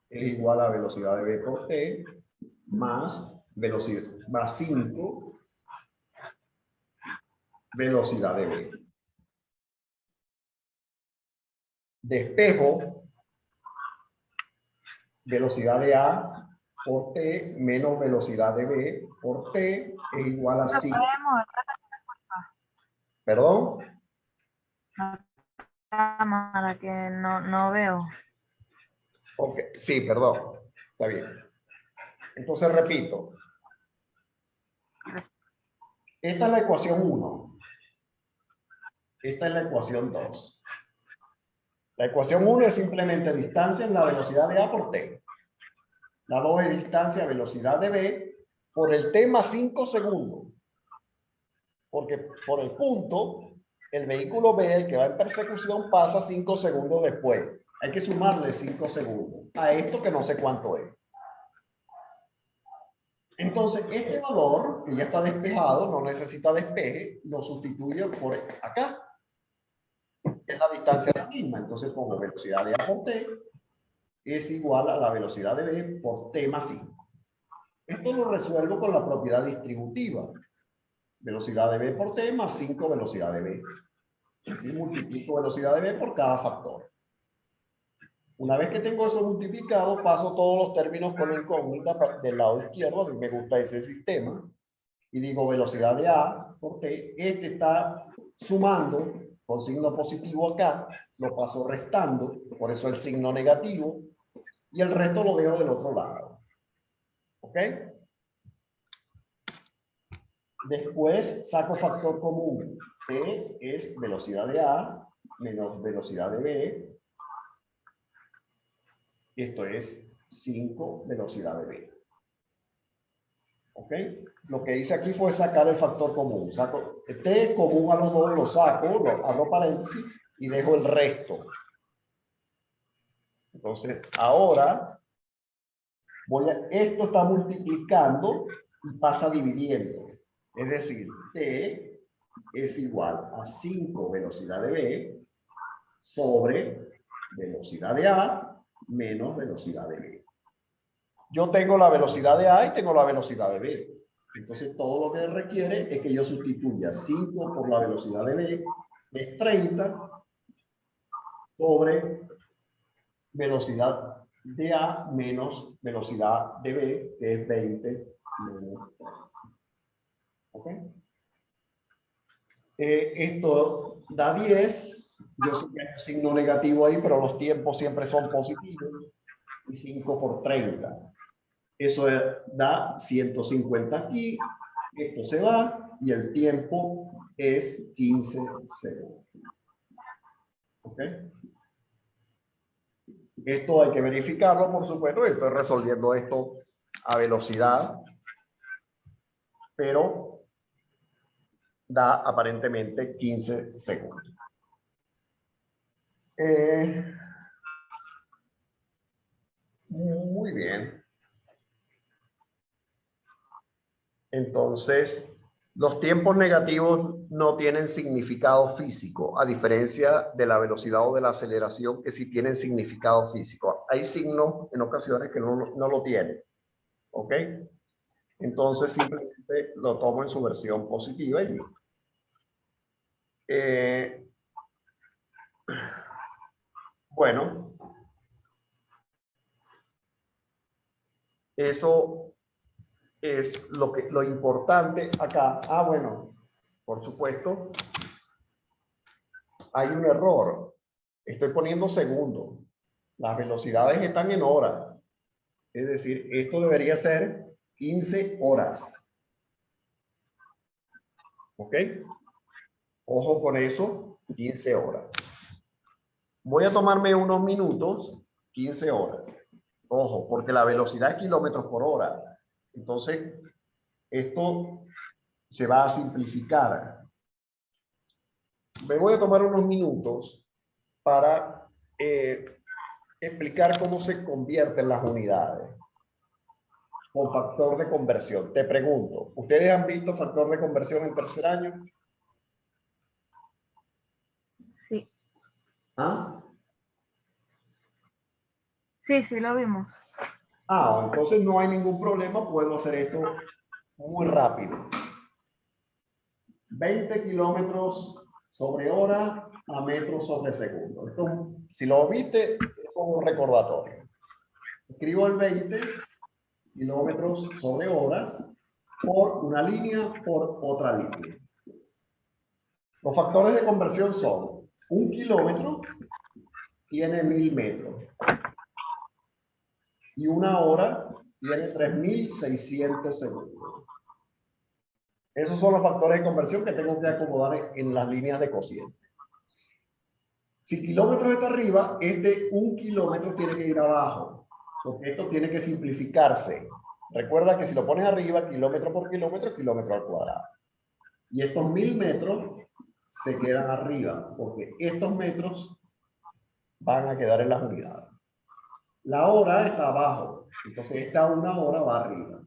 es igual a velocidad de B por T más velocidad más 5 velocidad de B. Despejo, velocidad de A por T menos velocidad de B por T es igual a 5. ¿Perdón? La cámara que no veo. Ok, sí, perdón. Está bien. Entonces repito. Esta es la ecuación 1. Esta es la ecuación 2. La ecuación 1 es simplemente distancia en la velocidad de A por T. La 2 es distancia velocidad de B por el T más 5 segundos. Porque por el punto, el vehículo B, el que va en persecución, pasa 5 segundos después. Hay que sumarle 5 segundos a esto que no sé cuánto es. Entonces, este valor, que ya está despejado, no necesita despeje, lo sustituye por acá. Es la distancia la misma. Entonces, pongo velocidad de A por T es igual a la velocidad de B por T más 5. Esto lo resuelvo con la propiedad distributiva. Velocidad de B por T más 5 velocidad de B. Así multiplico velocidad de B por cada factor. Una vez que tengo eso multiplicado, paso todos los términos con incógnita del lado izquierdo. A mí me gusta ese sistema. Y digo velocidad de A por T. Este está sumando con signo positivo acá. Lo paso restando. Por eso el signo negativo. Y el resto lo dejo del otro lado. ¿Ok? Después saco factor común. T es velocidad de A menos velocidad de B. Esto es 5 velocidad de B. ¿Ok? Lo que hice aquí fue sacar el factor común. Saco T común a los dos, lo saco, abro paréntesis y dejo el resto. Entonces, ahora esto está multiplicando y pasa dividiendo. Es decir, T es igual a 5 velocidad de B sobre velocidad de A menos velocidad de B. Yo tengo la velocidad de A y tengo la velocidad de B. Entonces, todo lo que requiere es que yo sustituya 5 por la velocidad de B, es 30, sobre velocidad de A menos velocidad de B, que es 20 menos 30. ¿Ok? Esto da 10. Yo sé que hay un signo negativo ahí, pero los tiempos siempre son positivos. Y 5 por 30. Eso da 150 aquí. Esto se va y el tiempo es 15 segundos. ¿Ok? Esto hay que verificarlo, por supuesto. Estoy resolviendo esto a velocidad, pero da aparentemente 15 segundos. Muy bien. Entonces, los tiempos negativos no tienen significado físico, a diferencia de la velocidad o de la aceleración, que sí tienen significado físico. Hay signos en ocasiones que no lo tienen. ¿Ok? Entonces, simplemente lo tomo en su versión positiva y listo. Bueno, eso es lo importante acá. Ah, bueno, por supuesto, hay un error. Estoy poniendo segundos. Las velocidades están en horas. Es decir, esto debería ser 15 horas. ¿Ok? Ojo con eso, 15 horas. Voy a tomarme unos minutos, 15 horas. Ojo, porque la velocidad es kilómetros por hora. Entonces, esto se va a simplificar. Me voy a tomar unos minutos para explicar cómo se convierten las unidades con factor de conversión. Te pregunto, ¿ustedes han visto factor de conversión en tercer año? Sí. ¿Ah? Sí, sí, lo vimos. Ah, entonces no hay ningún problema, puedo hacer esto muy rápido. 20 kilómetros sobre hora a metros sobre segundo. Esto, si lo viste, es un recordatorio. Escribo el 20 kilómetros sobre horas por una línea, por otra línea. Los factores de conversión son: 1 kilómetro tiene 1000 metros y 1 hora tiene 3600 segundos. Esos son los factores de conversión que tengo que acomodar en las líneas de cociente. Si kilómetros está arriba, este 1 kilómetro tiene que ir abajo, porque esto tiene que simplificarse. Recuerda que si lo pones arriba, kilómetro por kilómetro, kilómetro al cuadrado. Y estos 1000 metros se quedan arriba, porque estos metros van a quedar en las unidades. La hora está abajo, entonces esta 1 hora va arriba,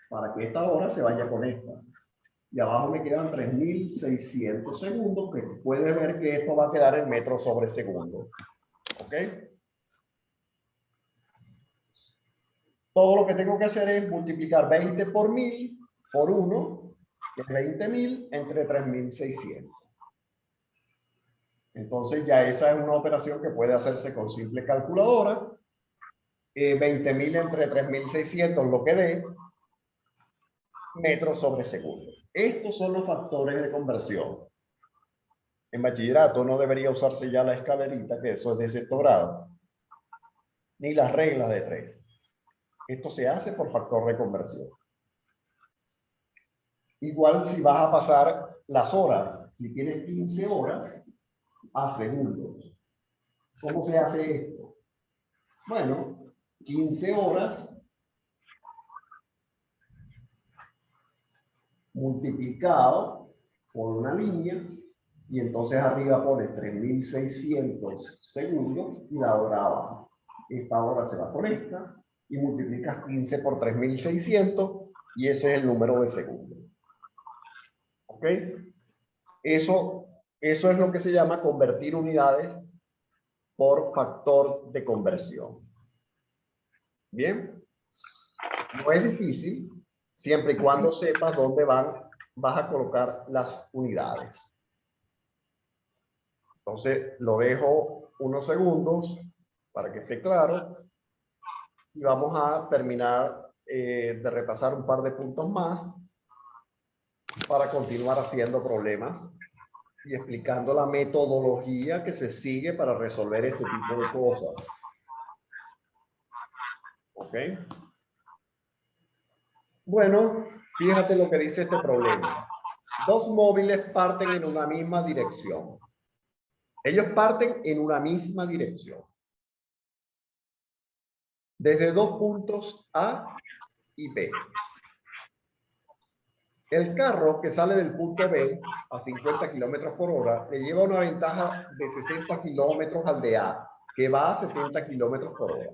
para que esta hora se vaya con esta. Y abajo me quedan 3600 segundos, que puedes ver que esto va a quedar en metros sobre segundo. ¿Ok? Todo lo que tengo que hacer es multiplicar 20 por 1000 por 1, que es 20.000 entre 3600. Entonces ya esa es una operación que puede hacerse con simple calculadora. 20.000 entre 3600, lo que dé, metros sobre segundo. Estos son los factores de conversión. En bachillerato no debería usarse ya la escalerita, que eso es de sexto grado, ni las reglas de 3. Esto se hace por factor de conversión. Igual si vas a pasar las horas, si tienes 15 horas, a segundos. ¿Cómo se hace esto? Bueno, 15 horas multiplicado por una línea, y entonces arriba pones 3600 segundos y la hora abajo. Esta hora se va con esta y multiplicas 15 por 3600 y ese es el número de segundos. ¿Ok? Eso es lo que se llama convertir unidades por factor de conversión. Bien. No es difícil, siempre y cuando sepas dónde vas a colocar las unidades. Entonces, lo dejo unos segundos para que esté claro. Y vamos a terminar de repasar un par de puntos más para continuar haciendo problemas y explicando la metodología que se sigue para resolver este tipo de cosas. ¿Ok? Bueno, fíjate lo que dice este problema. Dos móviles parten en una misma dirección. Ellos parten en una misma dirección. Desde dos puntos A y B. El carro que sale del punto B a 50 kilómetros por hora le lleva una ventaja de 60 kilómetros al de A, que va a 70 kilómetros por hora.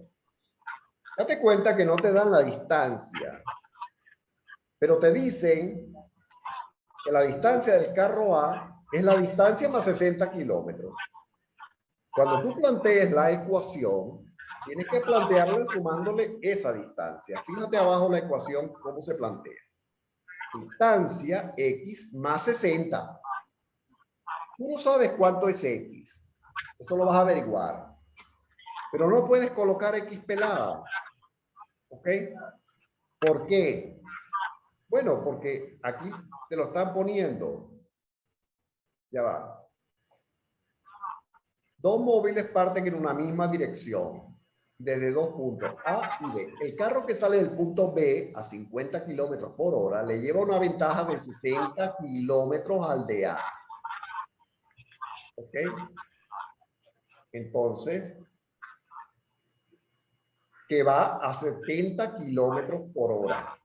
Date cuenta que no te dan la distancia, pero te dicen que la distancia del carro A es la distancia más 60 kilómetros. Cuando tú plantees la ecuación, tienes que plantearla sumándole esa distancia. Fíjate abajo la ecuación, cómo se plantea. Distancia X más 60. Tú no sabes cuánto es X. Eso lo vas a averiguar. Pero no puedes colocar X pelada. ¿Ok? ¿Por qué? Bueno, porque aquí te lo están poniendo. Ya va. Dos móviles parten en una misma dirección, desde dos puntos A y B. El carro que sale del punto B a 50 kilómetros por hora le lleva una ventaja de 60 kilómetros al de A. ¿Ok? Entonces, que va a 70 kilómetros por hora.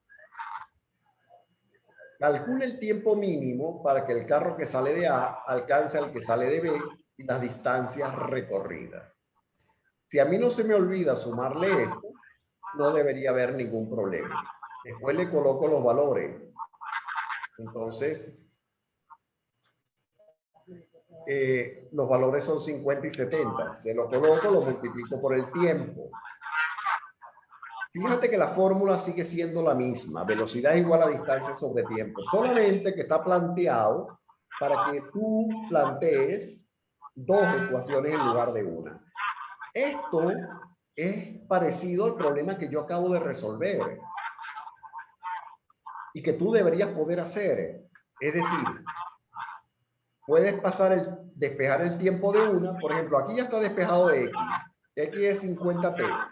Calcula el tiempo mínimo para que el carro que sale de A alcance al que sale de B y las distancias recorridas. Si a mí no se me olvida sumarle esto, no debería haber ningún problema. Después le coloco los valores. Entonces, los valores son 50 y 70. Se lo coloco, lo multiplico por el tiempo. Fíjate que la fórmula sigue siendo la misma. Velocidad es igual a distancia sobre tiempo. Solamente que está planteado para que tú plantees dos ecuaciones en lugar de una. Esto es parecido al problema que yo acabo de resolver y que tú deberías poder hacer. Es decir, puedes despejar el tiempo de una. Por ejemplo, aquí ya está despejado de X. X es 50t.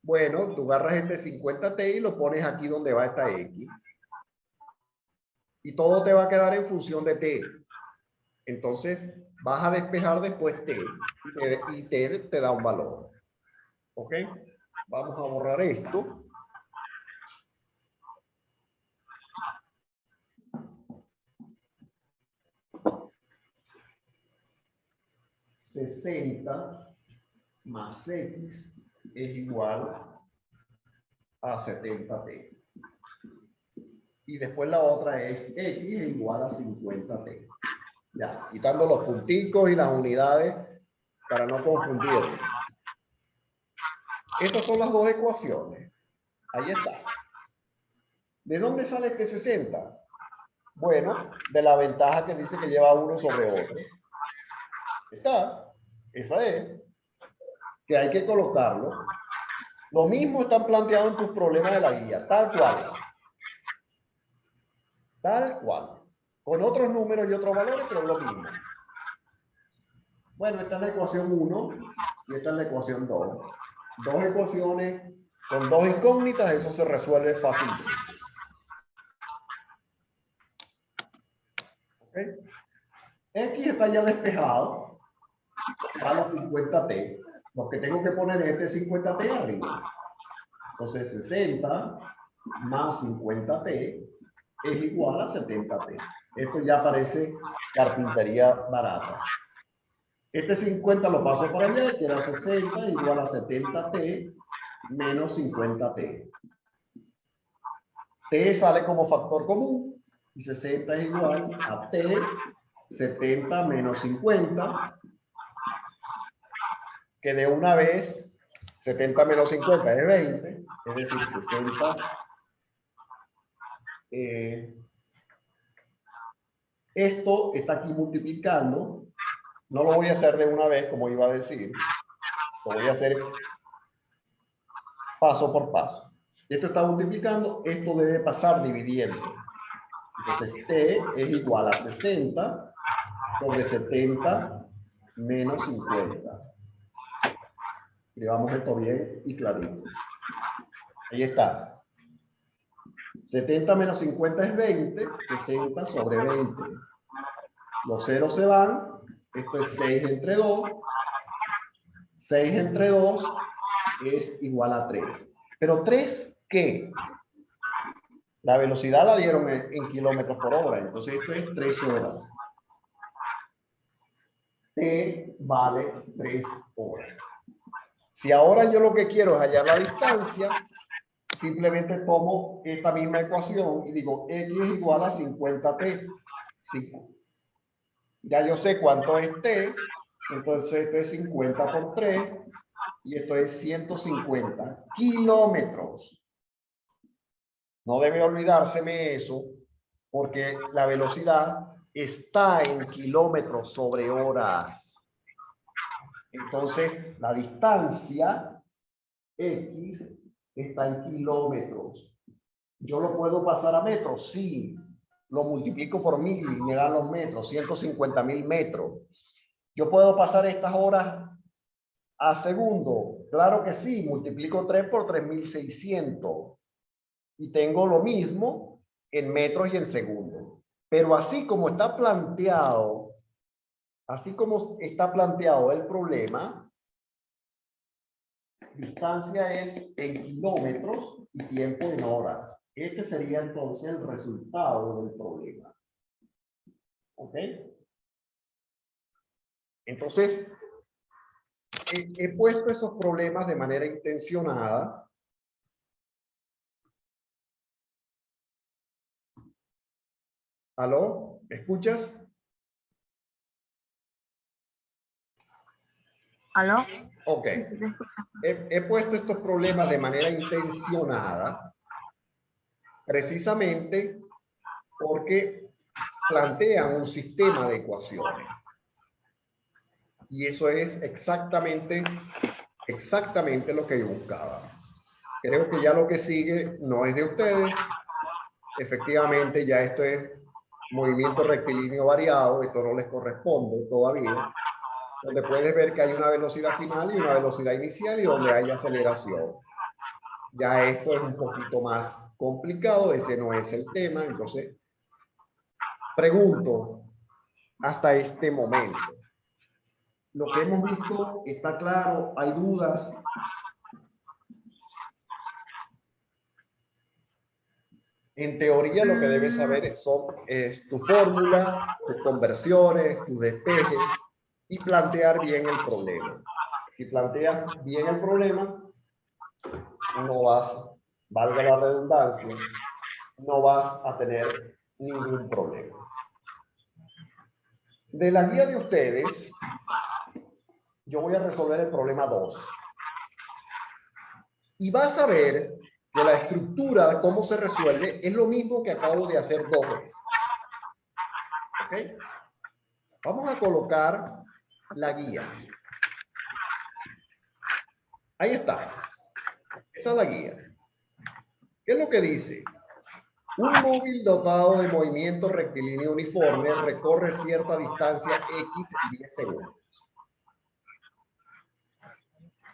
Bueno, tú agarras este 50t y lo pones aquí donde va esta X. Y todo te va a quedar en función de t. Entonces, vas a despejar después t. Y t te da un valor. ¿Ok? Vamos a borrar esto. $60 más X es igual a 70t. Y después la otra es X es igual a 50t. Ya, quitando los punticos y las unidades para no confundir. Esas son las dos ecuaciones. Ahí está. ¿De dónde sale este 60? Bueno, de la ventaja que dice que lleva uno sobre otro. Está. Esa es. Que hay que colocarlo. Lo mismo están planteados en tus problemas de la guía. Tal cual. Tal cual. Con otros números y otros valores, pero lo mismo. Bueno, esta es la ecuación 1 y esta es la ecuación 2. Dos ecuaciones con dos incógnitas, eso se resuelve fácilmente. ¿Okay? X está ya despejado, vale 50t. Lo que tengo que poner es este 50t arriba. Entonces 60 más 50t es igual a 70t. Esto ya parece carpintería barata. Este 50 lo paso para allá y queda 60 igual a 70t menos 50t. T sale como factor común y 60 es igual a t 70 menos 50, que de una vez 70 menos 50 es 20, es decir, 60. Esto está aquí multiplicando. No lo voy a hacer de una vez, como iba a decir. Lo voy a hacer paso por paso. Esto está multiplicando, esto debe pasar dividiendo. Entonces, t es igual a 60 sobre 70 menos 50. Escribamos esto bien y clarito. Ahí está. 70 menos 50 es 20, 60 sobre 20. Los ceros se van, esto es 6 entre 2. 6 entre 2 es igual a 3. Pero 3, ¿qué? La velocidad la dieron en kilómetros por hora, entonces esto es 3 horas. T vale 3 horas. Si ahora yo lo que quiero es hallar la distancia, simplemente tomo esta misma ecuación y digo X es igual a 50t. 5. Ya yo sé cuánto es t, entonces esto es 50 por 3 y esto es 150 kilómetros. No debe olvidárseme eso, porque la velocidad está en kilómetros sobre horas. Entonces, la distancia X está en kilómetros. ¿Yo lo puedo pasar a metros? Sí. Lo multiplico por 1000 y me dan los metros, 150.000 metros. ¿Yo puedo pasar estas horas a segundo? Claro que sí. Multiplico 3 por 3600 y tengo lo mismo en metros y en segundos. Pero así como está planteado el problema, distancia es en kilómetros y tiempo en horas. Este sería entonces el resultado del problema. ¿Ok? Entonces, he puesto esos problemas de manera intencionada. ¿Aló? ¿Me escuchas? ¿Aló? Ok. Sí, sí, te escucho. He puesto estos problemas de manera intencionada, precisamente porque plantean un sistema de ecuaciones. Y eso es exactamente lo que yo buscaba. Creo que ya lo que sigue no es de ustedes. Efectivamente, ya esto es movimiento rectilíneo variado. Esto no les corresponde todavía. Donde puedes ver que hay una velocidad final y una velocidad inicial y donde hay aceleración. Ya esto es un poquito más complicado. Ese no es el tema. Entonces, pregunto, hasta este momento, lo que hemos visto está claro, hay dudas. En teoría, lo que debes saber son tu fórmula, tus conversiones, tus despejes y plantear bien el problema. Si planteas bien el problema, no vas, valga la redundancia, no vas a tener ningún problema. De la guía de ustedes, yo voy a resolver el problema 2. Y vas a ver que la estructura, cómo se resuelve, es lo mismo que acabo de hacer 2 veces. ¿Ok? Vamos a colocar la guía. Ahí está. Esa es la guía. ¿Qué es lo que dice? Un móvil dotado de movimiento rectilíneo uniforme recorre cierta distancia X en 10 segundos.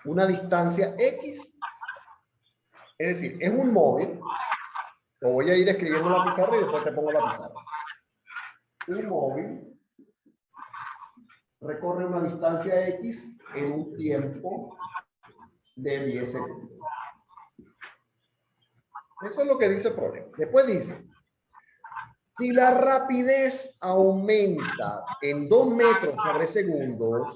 Una distancia X, es decir, es un móvil. Lo voy a ir escribiendo en la pizarra y después te pongo la pizarra. Un móvil recorre una distancia X en un tiempo de 10 segundos. Eso es lo que dice el problema. Después dice, si la rapidez aumenta en 2 metros sobre segundos,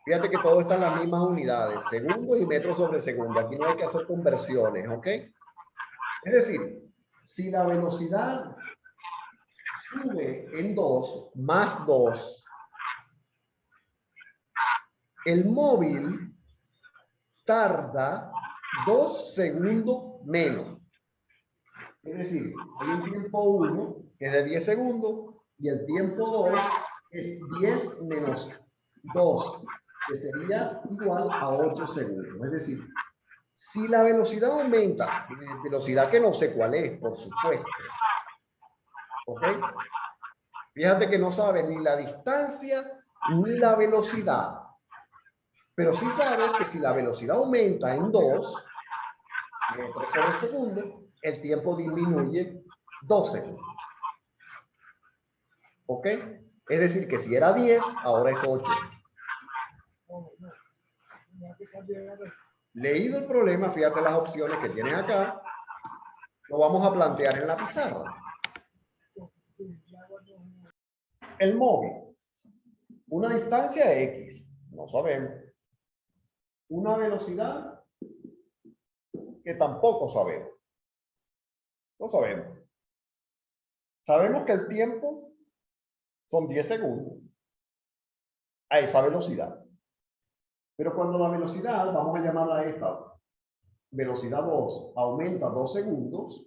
fíjate que todo está en las mismas unidades, segundos y metros sobre segundo. Aquí no hay que hacer conversiones, ¿ok? Es decir, si la velocidad sube en 2 más 2, el móvil tarda 2 segundos menos. Es decir, hay un tiempo 1 que es de 10 segundos y el tiempo 2 es 10 menos 2, que sería igual a 8 segundos. Es decir, si la velocidad aumenta, velocidad que no sé cuál es, por supuesto, ¿ok? Fíjate que no sabes ni la distancia ni la velocidad, pero sí sabes que si la velocidad aumenta en 2 metros sobre segundo, el tiempo disminuye 2 segundos. ¿Ok? Es decir, que si era 10, ahora es 8. Leído el problema, fíjate las opciones que tienes acá. Lo vamos a plantear en la pizarra. El móvil. Una distancia X. No sabemos. Una velocidad que tampoco sabemos. No sabemos. Sabemos que el tiempo son 10 segundos a esa velocidad. Pero cuando la velocidad, vamos a llamarla a esta, velocidad 2, aumenta 2 segundos,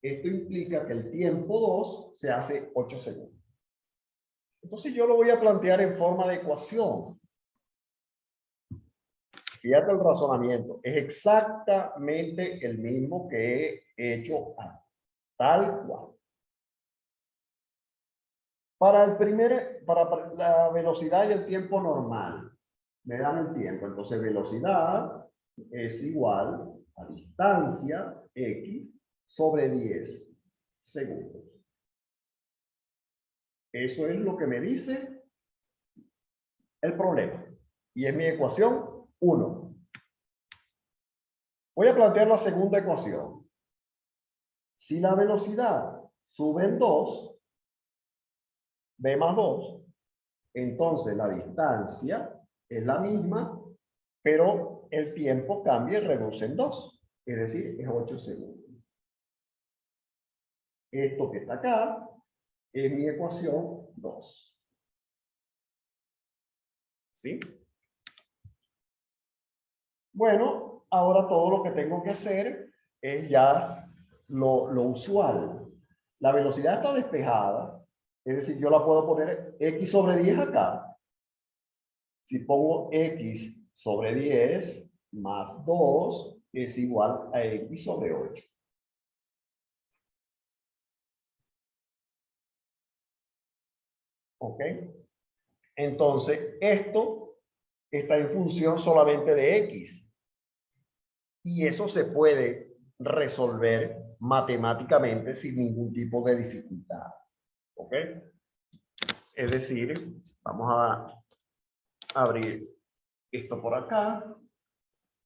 esto implica que el tiempo 2 se hace 8 segundos. Entonces yo lo voy a plantear en forma de ecuación. Fíjate el razonamiento. Es exactamente el mismo que he hecho antes. Tal cual. Para la velocidad y el tiempo normal, me dan el tiempo. Entonces velocidad es igual a distancia X sobre 10 segundos. Eso es lo que me dice el problema. Y es mi ecuación 1. Voy a plantear la segunda ecuación. Si la velocidad sube en 2, b más 2, entonces la distancia es la misma, pero el tiempo cambia y reduce en 2. Es decir, es 8 segundos. Esto que está acá es mi ecuación 2. ¿Sí? Bueno, ahora todo lo que tengo que hacer es ya lo usual. La velocidad está despejada, es decir, yo la puedo poner x sobre 10 acá. Si pongo x sobre 10 más 2 es igual a x sobre 8. ¿Ok? Entonces, esto está en función solamente de x. Y eso se puede resolver matemáticamente sin ningún tipo de dificultad. ¿Ok? Es decir, vamos a abrir esto por acá.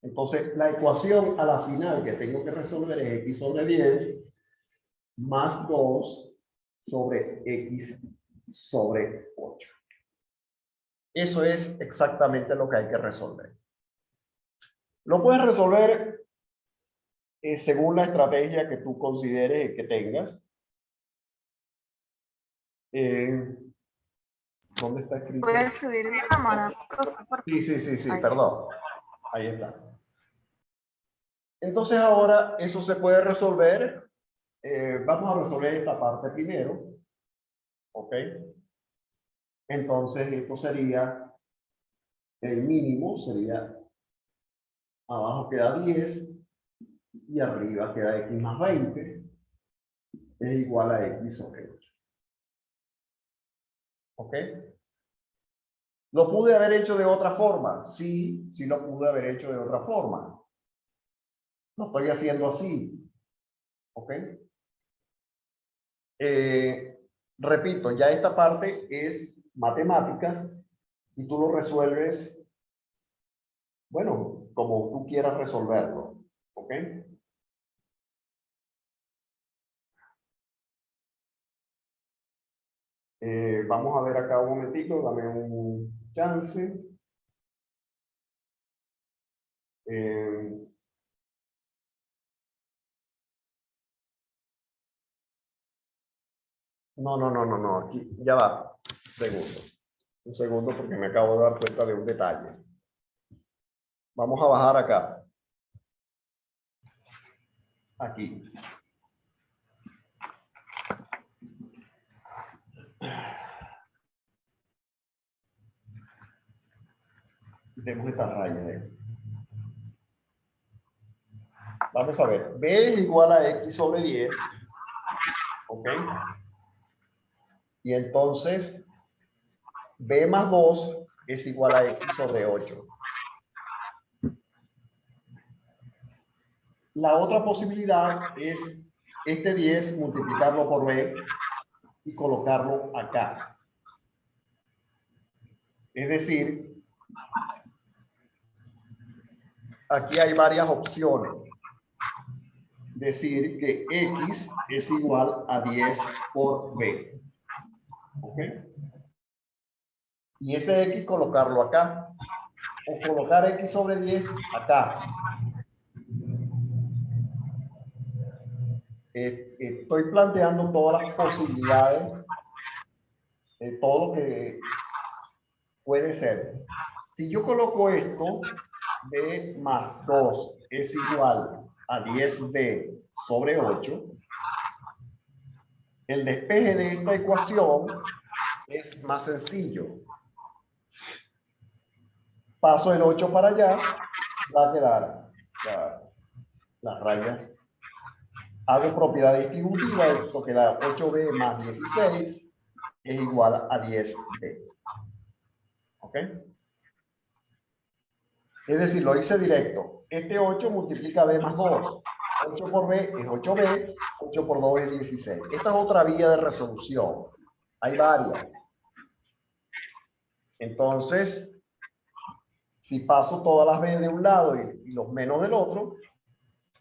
Entonces, la ecuación a la final que tengo que resolver es x sobre 10 más 2 sobre x sobre 8. Eso es exactamente lo que hay que resolver. Lo puedes resolver según la estrategia que tú consideres que tengas. ¿Dónde está escrito? Voy a subir la cámara. Sí, perdón. Ahí está. Entonces ahora eso se puede resolver. Vamos a resolver esta parte primero. ¿Ok? Entonces esto sería, el mínimo sería, abajo queda 10 y arriba queda x más 20. Es igual a x sobre 8. ¿Ok? ¿Lo pude haber hecho de otra forma? Sí, sí lo pude haber hecho de otra forma. Lo estoy haciendo así. ¿Ok? Repito, ya esta parte es matemáticas y tú lo resuelves, bueno, como tú quieras resolverlo. ¿Ok? Vamos a ver acá un momentito, dame un chance. No, aquí ya va. Un segundo porque me acabo de dar cuenta de un detalle. Vamos a bajar acá. Aquí. Tenemos esta raya. Vamos a ver. B es igual a x sobre 10. ¿Ok? Y entonces, B más 2 es igual a x sobre 8. La otra posibilidad es este 10 multiplicarlo por B y colocarlo acá. Es decir, aquí hay varias opciones. Decir que x es igual a 10 por b. ¿Ok? Y ese x colocarlo acá. O colocar x sobre 10 acá. Estoy planteando todas las posibilidades, todo lo que puede ser. Si yo coloco esto, b más 2 es igual a 10b sobre 8, el despeje de esta ecuación es más sencillo. Paso el 8 para allá, va a quedar las rayas. Hago propiedad distributiva, esto queda 8b más 16 es igual a 10b. ¿Ok? Es decir, lo hice directo. Este 8 multiplica b más 2. 8 por b es 8b, 8 por 2 es 16. Esta es otra vía de resolución. Hay varias. Entonces, si paso todas las b de un lado y los menos del otro,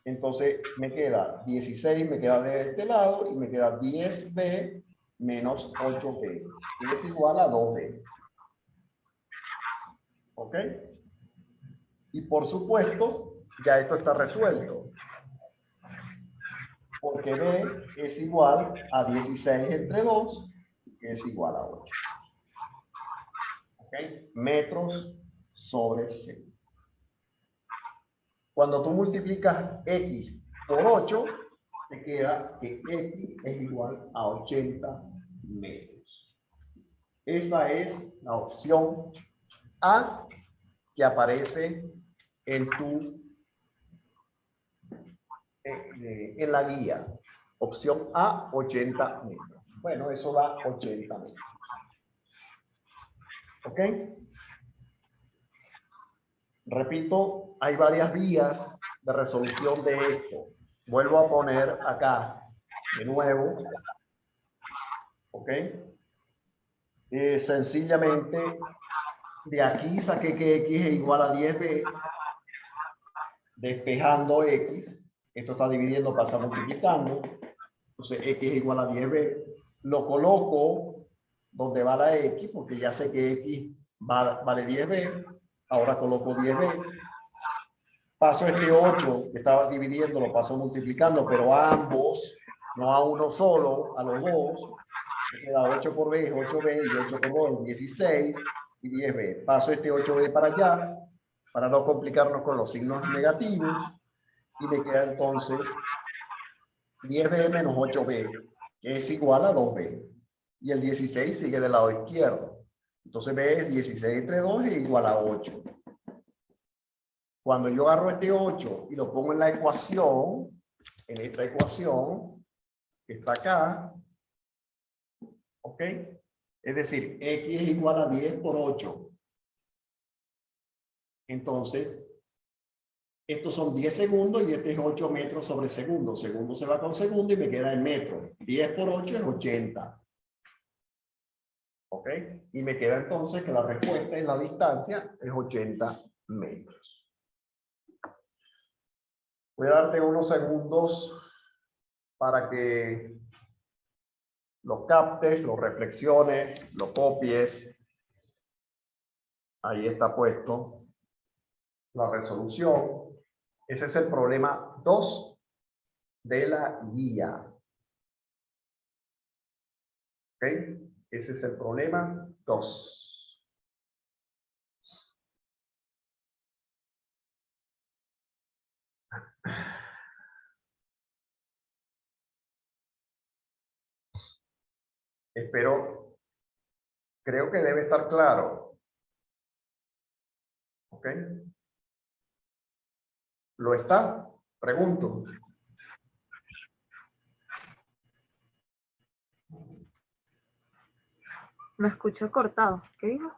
entonces me queda 16, me queda de este lado y me queda 10b menos 8b, que es igual a 2b. ¿Ok? Y por supuesto, ya esto está resuelto. Porque b es igual a 16 entre 2, que es igual a 8. ¿Ok? Metros sobre 6. Cuando tú multiplicas X por 8, te queda que X es igual a 80 metros. Esa es la opción A que aparece en en la guía. Opción A, 80 metros. Bueno, eso da 80 metros. ¿Ok? Repito, hay varias vías de resolución de esto. Vuelvo a poner acá de nuevo. ¿Ok? Sencillamente, de aquí saqué que X es igual a 10B. Despejando X. Esto está dividiendo, pasa multiplicando. Entonces, X es igual a 10B. Lo coloco donde va la X, porque ya sé que X vale 10B. Ahora coloco 10B. Paso este 8 que estaba dividiendo, lo paso multiplicando, pero a ambos, no a uno solo, a los dos. Me queda 8 por B, 8B y 8 por 2, 16 y 10B. Paso este 8B para allá, para no complicarnos con los signos negativos. Y me queda entonces 10B menos 8B, que es igual a 2B. Y el 16 sigue del lado izquierdo. Entonces B es 16 entre 2 es igual a 8. Cuando yo agarro este 8 y lo pongo en la ecuación, en esta ecuación que está acá, ¿ok? Es decir, X es igual a 10 por 8. Entonces, estos son 10 segundos y este es 8 metros sobre segundo. Segundo se va con segundo y me queda en metros. 10 por 8 es 80. ¿Ok? Y me queda entonces que la respuesta en la distancia es 80 metros. Voy a darte unos segundos para que lo captes, lo reflexiones, lo copies. Ahí está puesto la resolución. Ese es el problema 2 de la guía. ¿Ok? Ese es el problema 2. Espero, creo que debe estar claro. ¿Ok? ¿Lo está? Pregunto. Me escucho cortado. ¿Qué dijo?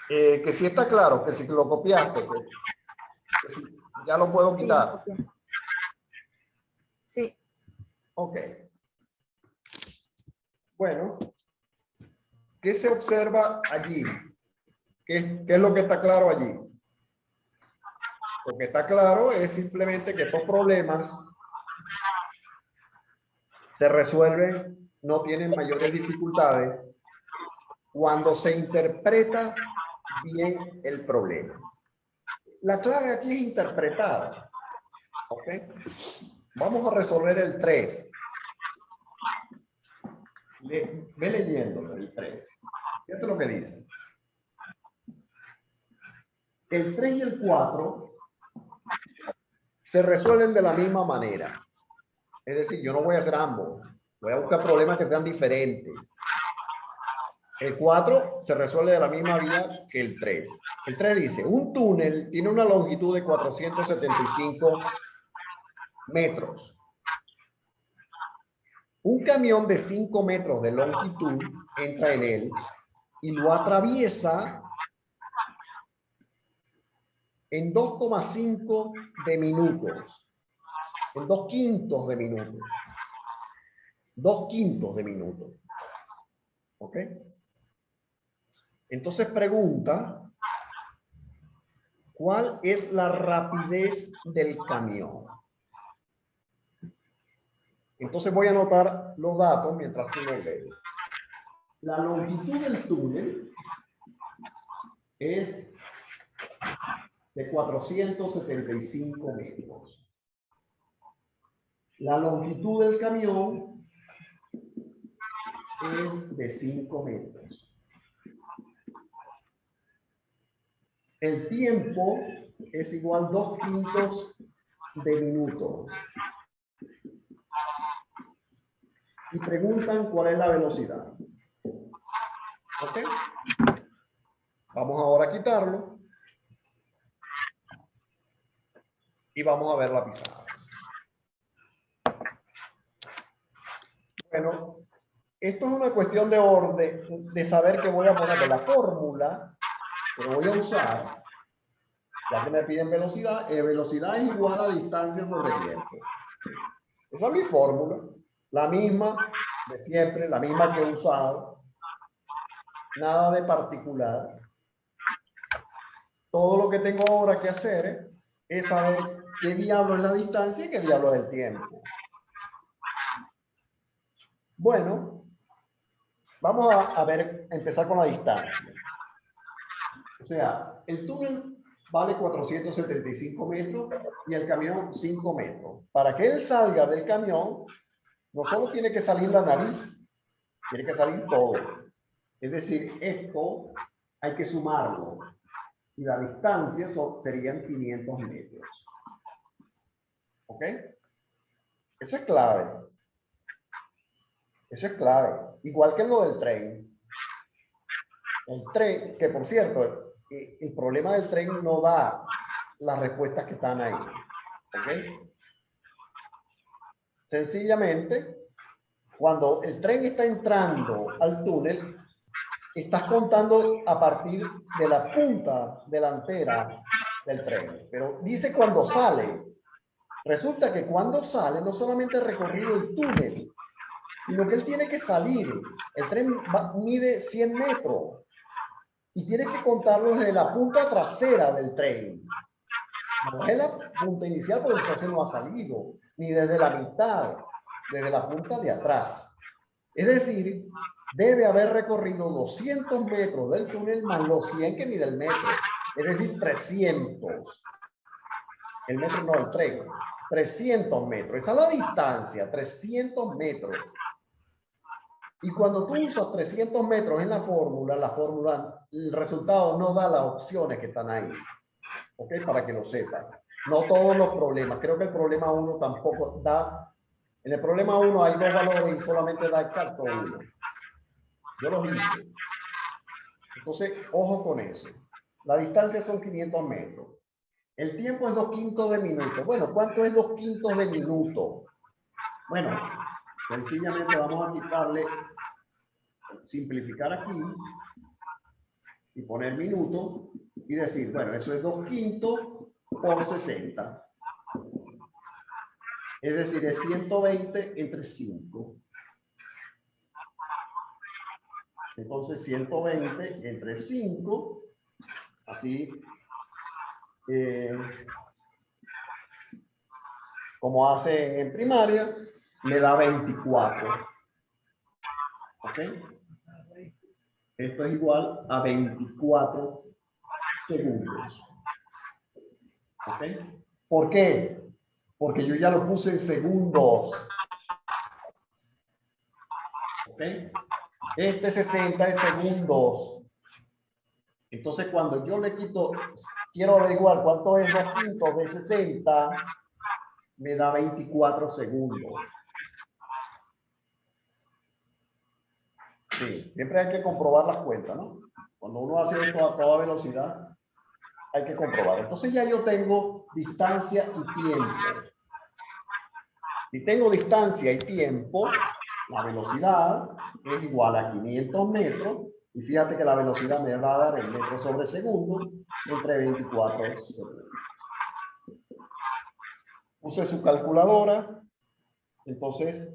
Que sí está claro, que si lo copiaste, que sí, ya lo puedo Sí, quitar. copié. Sí. Ok. Bueno, ¿qué se observa allí? ¿Qué es lo que está claro allí? Lo que está claro es simplemente que estos problemas se resuelven, no tienen mayores dificultades cuando se interpreta bien el problema. La clave aquí es interpretar. ¿Ok? Vamos a resolver el 3. Ve leyéndolo el 3. Fíjate lo que dice. El 3 y el 4 se resuelven de la misma manera. Es decir, yo no voy a hacer ambos. Voy a buscar problemas que sean diferentes. El 4 se resuelve de la misma vía que el 3. El 3 dice, un túnel tiene una longitud de 475 metros. Un camión de 5 metros de longitud entra en él y lo atraviesa en 2,5 de minutos. En 2/5 de minutos. 2/5 de minutos. ¿Ok? Entonces pregunta, ¿cuál es la rapidez del camión? Entonces voy a anotar los datos mientras tú lo lees. La longitud del túnel es de 475 metros. La longitud del camión es de 5 metros. El tiempo es igual a 2/5 de minuto. Y preguntan cuál es la velocidad. ¿Ok? Vamos ahora a quitarlo. Y vamos a ver la pizarra. Bueno, esto es una cuestión de orden, de saber que voy a poner de la fórmula que voy a usar, ya que me piden velocidad. Velocidad es igual a distancia sobre tiempo. Esa es mi fórmula, la misma de siempre, la misma que he usado. Nada de particular. Todo lo que tengo ahora que hacer es saber qué diablo es la distancia y qué diablo es el tiempo. Bueno, vamos a empezar con la distancia. O sea, el túnel vale 475 metros y el camión 5 metros. Para que él salga del camión, no solo tiene que salir la nariz, tiene que salir todo. Es decir, esto hay que sumarlo. Y la distancia serían 500 metros. ¿Ok? Eso es clave. Eso es clave. Igual que lo del tren. El tren, que por cierto, el problema del tren no da las respuestas que están ahí. ¿Ok? Sencillamente, cuando el tren está entrando al túnel, estás contando a partir de la punta delantera del tren. Pero dice cuando sale. Resulta que cuando sale, no solamente ha recorrido el túnel, sino que él tiene que salir. El tren mide 100 metros y tienes que contarlo desde la punta trasera del tren. No es la punta inicial, porque entonces no ha salido, ni desde la mitad, desde la punta de atrás. Es decir, debe haber recorrido 200 metros del túnel más los 100 que mide el metro. Es decir, 300. El metro no, el tren. 300 metros. Esa es la distancia, 300 metros. Y cuando tú usas 300 metros en la fórmula, el resultado no da las opciones que están ahí. ¿Ok? Para que lo sepan. No todos los problemas. Creo que el problema 1 tampoco da. En el problema 1 hay 2 valores y solamente da exacto 1. Yo los hice. Entonces, ojo con eso. La distancia son 500 metros. El tiempo es 2/5 de minuto. Bueno, ¿cuánto es 2/5 de minuto? Bueno, sencillamente vamos a quitarle, simplificar aquí y poner minuto y decir, bueno, eso es 2/5 por 60. Es decir, es 120 entre 5. Entonces, 120 entre 5, así como hace en primaria, me da 24. ¿Ok? Esto es igual a 24 segundos. ¿Ok? ¿Por qué? Porque yo ya lo puse en segundos. ¿Ok? Este 60 es segundos. Entonces, cuando yo le quito, quiero averiguar cuánto es 2/5 de 60, me da 24 segundos. Sí, siempre hay que comprobar las cuentas, ¿no? Cuando uno hace esto a toda velocidad, hay que comprobar. Entonces ya yo tengo distancia y tiempo. Si tengo distancia y tiempo, la velocidad es igual a 500 metros. Y fíjate que la velocidad me va a dar en metros sobre segundo entre 24 segundos. Use su calculadora. Entonces,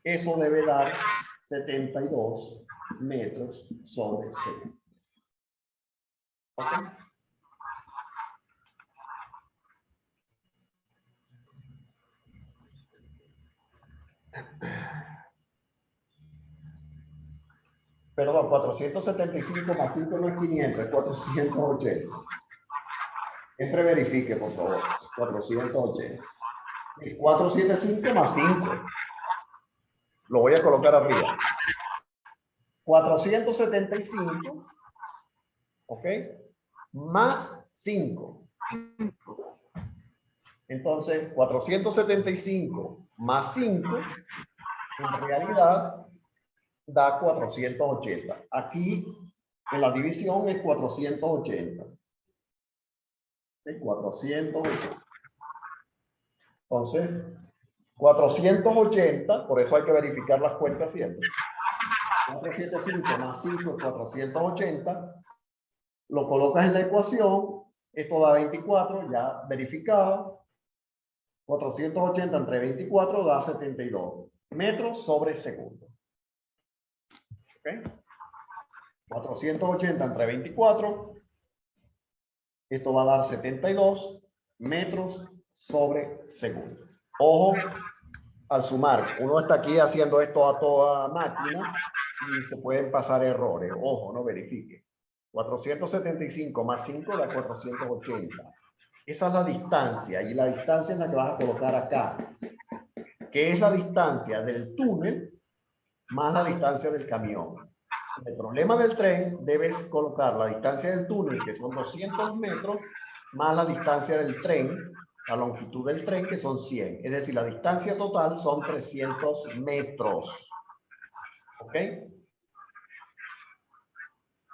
eso debe dar 72 metros sobre segundo. ¿Ok? Perdón, 475 más 5 no es 500, es 480. Siempre verifique, por favor. 480. 475 más 5. Lo voy a colocar arriba. 475. ¿Ok? Más 5. Entonces, 475 más 5, en realidad, da 480. Aquí, en la división, es 480. Es 480. Entonces, 480, por eso hay que verificar las cuentas siempre. 475 más 5 es 480. Lo colocas en la ecuación. Esto da 24, ya verificado. 480 entre 24 da 72 metros sobre segundo. ¿Okay? 480 entre 24. Esto va a dar 72 metros sobre segundo. Ojo al sumar. Uno está aquí haciendo esto a toda máquina y se pueden pasar errores. Ojo, no verifique. 475 más 5 da 480. Esa es la distancia y la distancia es la que vas a colocar acá, que es la distancia del túnel más la distancia del camión. El problema del tren, debes colocar la distancia del túnel, que son 200 metros, más la distancia del tren, la longitud del tren, que son 100. Es decir, la distancia total son 300 metros. ¿Ok?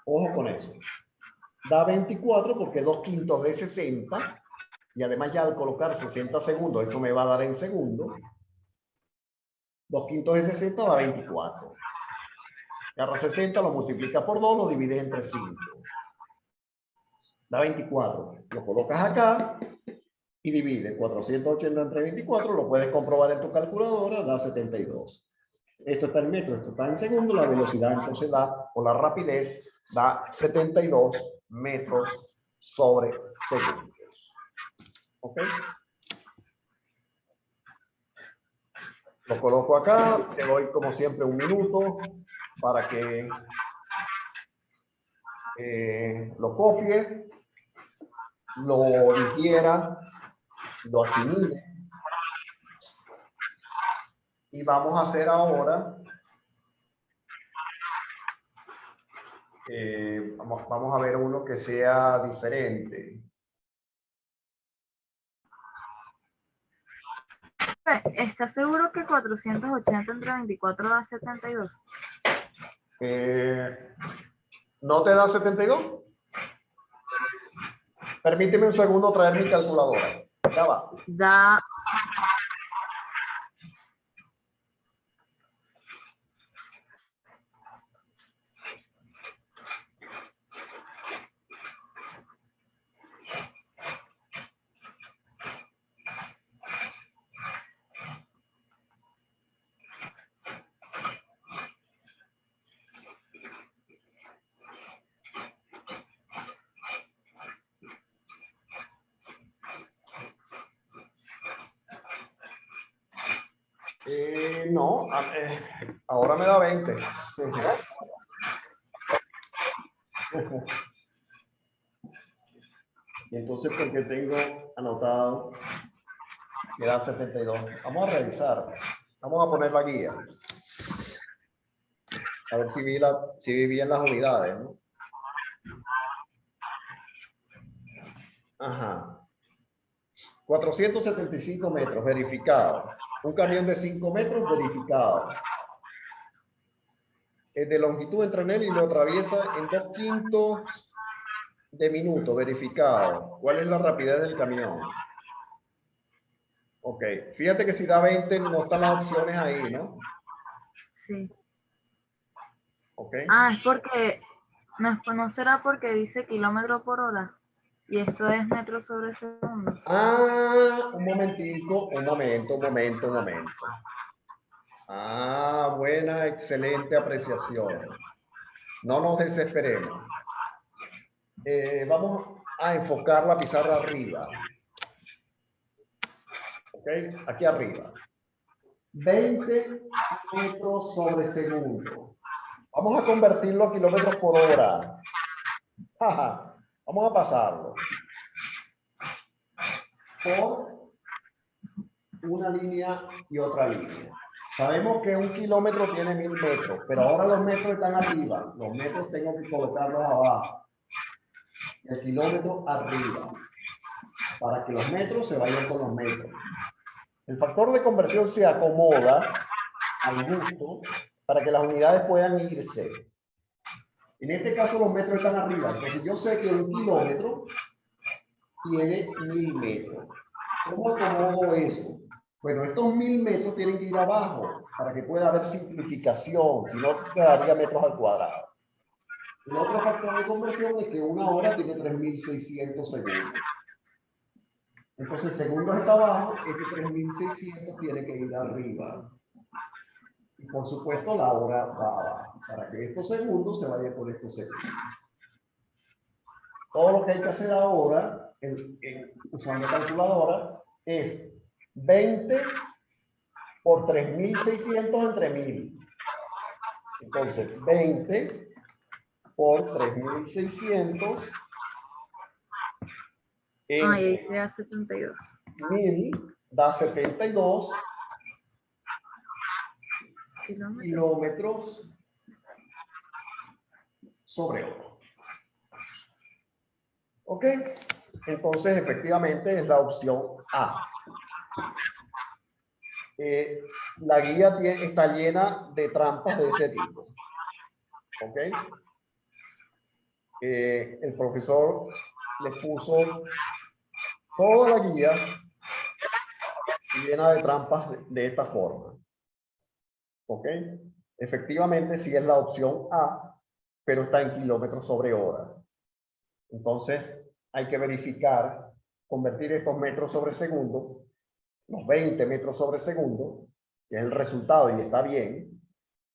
Ojo con eso. Da 24 porque 2/5 de 60, y además ya al colocar 60 segundos, esto me va a dar en segundos. 2/5 de 60 da 24. Agarra 60, lo multiplica por 2, lo divide entre 5. Da 24. Lo colocas acá y divide 480 entre 24. Lo puedes comprobar en tu calculadora, da 72. Esto está en metros, esto está en segundos. La velocidad entonces da, o la rapidez, da 72 metros sobre segundos. ¿Ok? Lo coloco acá, te doy como siempre un minuto para que lo copie, lo digiera, lo asimile. Y vamos a hacer ahora, vamos a ver uno que sea diferente. ¿Estás seguro que 480 entre 24 da 72? ¿No te da 72? Permíteme un segundo traer mi calculadora. Ya va. Da. No, ahora me da 20. Y entonces, porque tengo anotado que da 72. Vamos a revisar. Vamos a poner la guía. A ver si vi bien las unidades, ¿no? Ajá. 475 metros, verificado. Un camión de 5 metros, verificado. Es de longitud entre él y lo atraviesa en 2/5 de minuto, verificado. ¿Cuál es la rapidez del camión? Ok, fíjate que si da 20 no están las opciones ahí, ¿no? Sí. Ok. Ah, es porque, no será porque dice kilómetro por hora y esto es metros sobre segundo. Ah, un momentico, un momento. Ah, buena, excelente apreciación. No nos desesperemos. Vamos a enfocar la pizarra arriba. Ok, aquí arriba. 20 metros sobre segundo. Vamos a convertirlo a kilómetros por hora. Vamos a pasarlo por una línea y otra línea. Sabemos que un kilómetro tiene 1000 metros, pero ahora los metros están arriba. Los metros tengo que colocarlos abajo. El kilómetro arriba. para que los metros se vayan con los metros. El factor de conversión se acomoda al gusto para que las unidades puedan irse. En este caso los metros están arriba, entonces yo sé que un kilómetro tiene 1000 metros. ¿Cómo acomodo eso? Bueno, estos 1000 metros tienen que ir abajo para que pueda haber simplificación, si no quedaría metros al cuadrado. El otro factor de conversión es que una hora tiene 3600 segundos. Entonces, segundos está abajo, este 3600 tiene que ir arriba. Y por supuesto, la hora va abajo, para que estos segundos se vayan por estos segundos. Todo lo que hay que hacer ahora, usando calculadora, es 20 por 3600 entre 1000. Entonces, 20 por 3600 Ahí se da 72. 1000 da 72 kilómetros sobre hora. ¿Ok? Entonces, efectivamente, es la opción A. La guía está llena de trampas de ese tipo. ¿Ok? El profesor le puso toda la guía llena de trampas de esta forma. ¿Ok? Efectivamente, sí es la opción A, pero está en kilómetros sobre hora. Entonces, hay que verificar, convertir estos metros sobre segundo, los 20 metros sobre segundo, que es el resultado y está bien,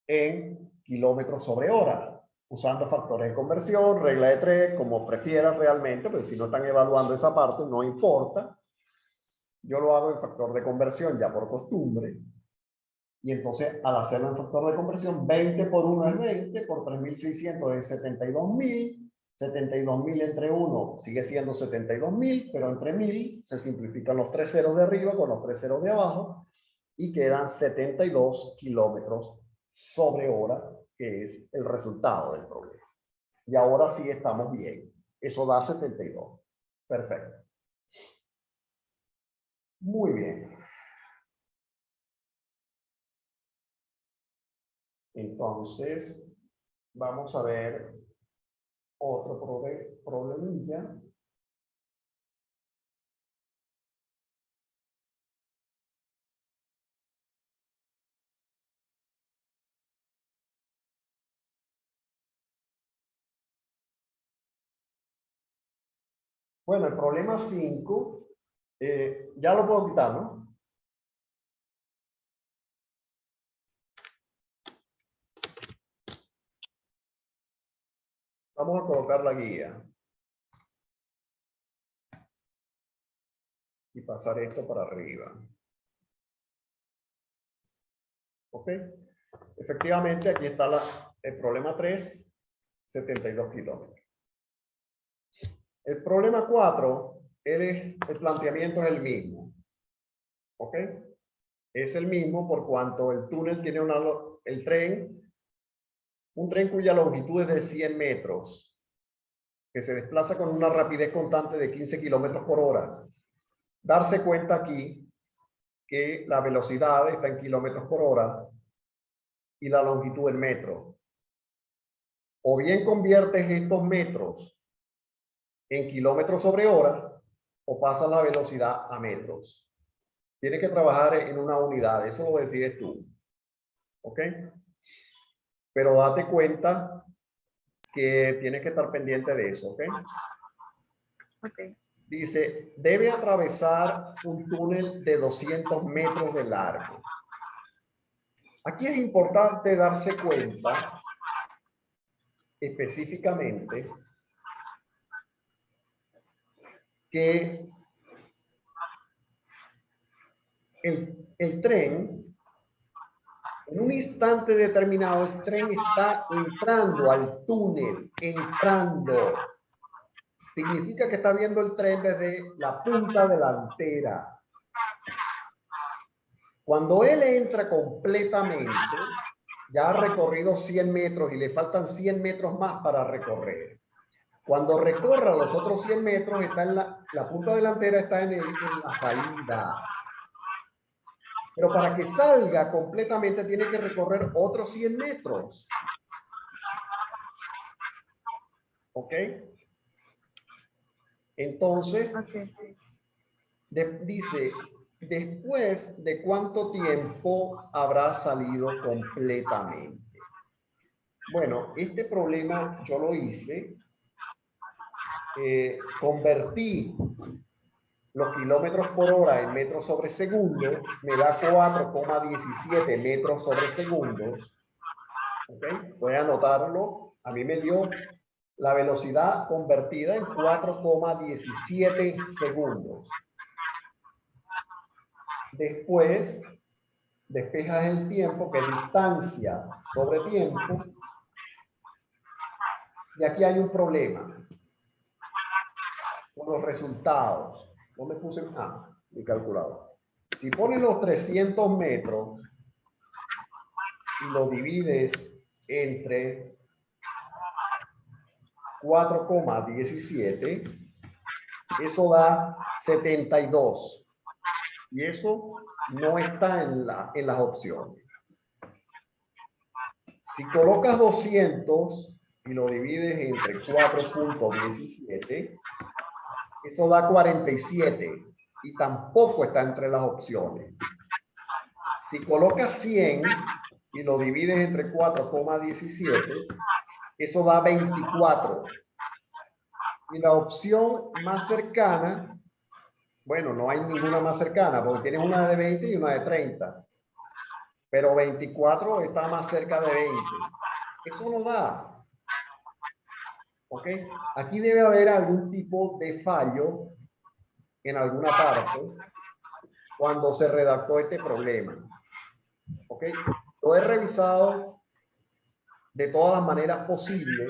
en kilómetros sobre hora, usando factores de conversión, regla de 3, como prefieran realmente, pero si no están evaluando esa parte, no importa. Yo lo hago en factor de conversión ya por costumbre. Y entonces, al hacerlo en factor de conversión, 20 por 1 es 20, por 3600 es 72.000, 72.000 entre 1 sigue siendo 72.000, pero entre 1000 se simplifican los 3 ceros de arriba con los 3 ceros de abajo y quedan 72 kilómetros sobre hora, que es el resultado del problema. Y ahora sí estamos bien. Eso da 72. Perfecto. Muy bien. Entonces, vamos a ver otro problemilla. Bueno, el problema 5, ya lo puedo quitar, ¿no? Vamos a colocar la guía. Y pasar esto para arriba. ¿Ok? Efectivamente, aquí está el problema 3, 72 kilómetros. El problema 4, el planteamiento es el mismo. ¿Ok? Es el mismo por cuanto el túnel tiene un tren cuya longitud es de 100 metros, que se desplaza con una rapidez constante de 15 kilómetros por hora. Darse cuenta aquí que la velocidad está en kilómetros por hora y la longitud en metros. O bien conviertes estos metros en kilómetros sobre horas o pasas la velocidad a metros. Tienes que trabajar en una unidad, eso lo decides tú. ¿Ok? Pero date cuenta que tienes que estar pendiente de eso. ¿Ok? Ok. Dice, debe atravesar un túnel de 200 metros de largo. Aquí es importante darse cuenta específicamente que el tren, en un instante determinado, el tren está entrando al túnel, entrando. Significa que está viendo el tren desde la punta delantera. Cuando él entra completamente, ya ha recorrido 100 metros y le faltan 100 metros más para recorrer. Cuando recorra los otros 100 metros, está La punta delantera está en la salida. Pero para que salga completamente tiene que recorrer otros 100 metros. ¿Ok? Entonces, dice, después de cuánto tiempo habrá salido completamente. Bueno, este problema yo lo hice. Convertí los kilómetros por hora en metros sobre segundo, me da 4,17 metros sobre segundos. ¿Okay? Voy a anotarlo. A mí me dio la velocidad convertida en 4,17 segundos. Después, despejas el tiempo, que es distancia sobre tiempo. Y aquí hay un problema con los resultados. ¿Dónde puse? Mi calculador. Si pones los 300 metros y lo divides entre 4,17, eso da 72. Y eso no está en las opciones. Si colocas 200 y lo divides entre 4,17, eso da 47 y tampoco está entre las opciones. Si colocas 100 y lo divides entre 4,17, eso da 24. Y la opción más cercana, bueno, no hay ninguna más cercana porque tienes una de 20 y una de 30. Pero 24 está más cerca de 20. Eso no da. ¿Ok? Aquí debe haber algún tipo de fallo en alguna parte cuando se redactó este problema. ¿Ok? Lo he revisado de todas las maneras posibles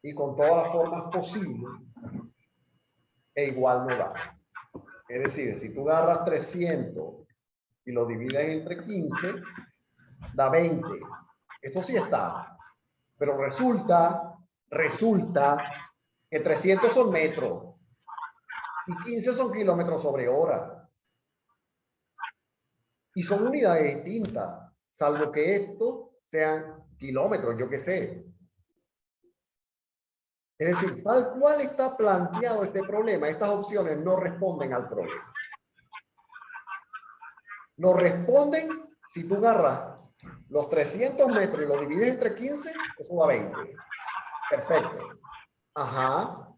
y con todas las formas posibles e igual no da. Es decir, si tú agarras 300 y lo divides entre 15, da 20. Eso sí está. Pero resulta que 300 son metros y 15 son kilómetros sobre hora. Y son unidades distintas, salvo que estos sean kilómetros, yo qué sé. Es decir, tal cual está planteado este problema, estas opciones no responden al problema. No responden si tú agarras los 300 metros y lo divides entre 15, eso da 20. Perfecto. Ajá.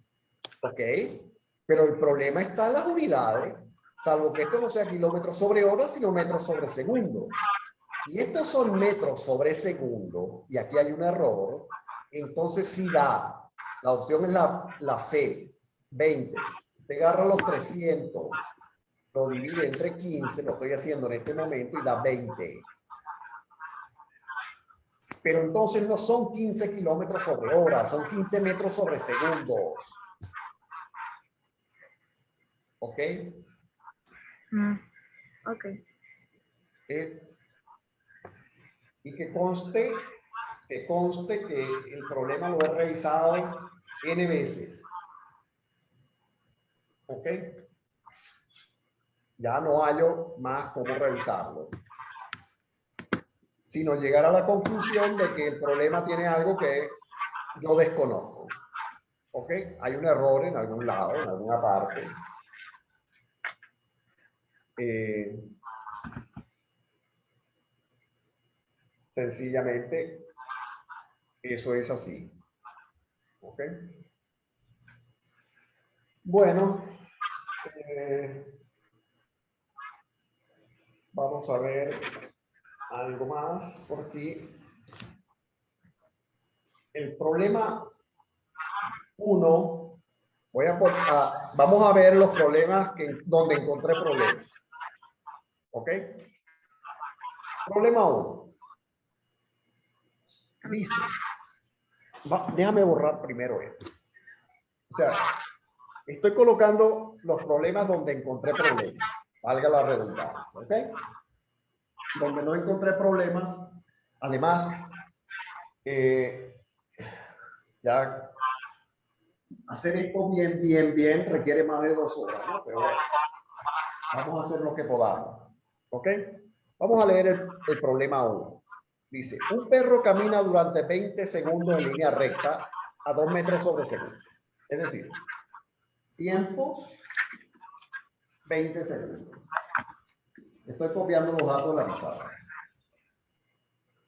Ok. Pero el problema está en las unidades, salvo que esto no sea kilómetros sobre hora, sino metros sobre segundo. Si estos son metros sobre segundo, y aquí hay un error, entonces sí da. La opción es la C, 20. Te agarra los 300, lo divide entre 15, lo estoy haciendo en este momento, y da 20. Pero entonces no son 15 kilómetros sobre hora, son 15 metros sobre segundos. ¿Ok? Ok. Y que conste que el problema lo he revisado N veces. ¿Ok? Ya no hallo más cómo revisarlo. Sino llegar a la conclusión de que el problema tiene algo que yo desconozco. ¿Ok? Hay un error en algún lado, en alguna parte. Sencillamente, eso es así. ¿Ok? Bueno, vamos a ver algo más por aquí. El problema 1, vamos a ver los problemas donde encontré problemas. ¿Ok? Problema 1. Dice, déjame borrar primero esto. O sea, estoy colocando los problemas donde encontré problemas. Valga la redundancia. ¿Ok? Donde no encontré problemas, además, ya Hacer esto bien requiere más de 2 horas, ¿no? Pero bueno, vamos a hacer lo que podamos. ¿Ok? Vamos a leer el problema 1. Dice, un perro camina durante 20 segundos en línea recta a 2 metros sobre segundo. Es decir, tiempo 20 segundos. Estoy copiando los datos de la pizarra.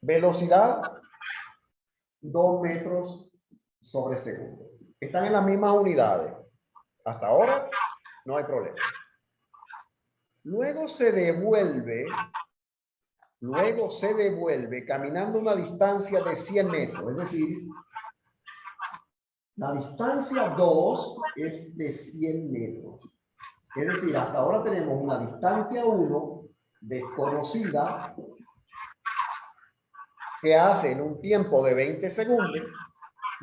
Velocidad 2 metros sobre segundo. Están en las mismas unidades. Hasta ahora no hay problema. Luego se devuelve caminando una distancia de 100 metros. Es decir, la distancia 2 es de 100 metros. Es decir, hasta ahora tenemos una distancia 1 desconocida que hace en un tiempo de 20 segundos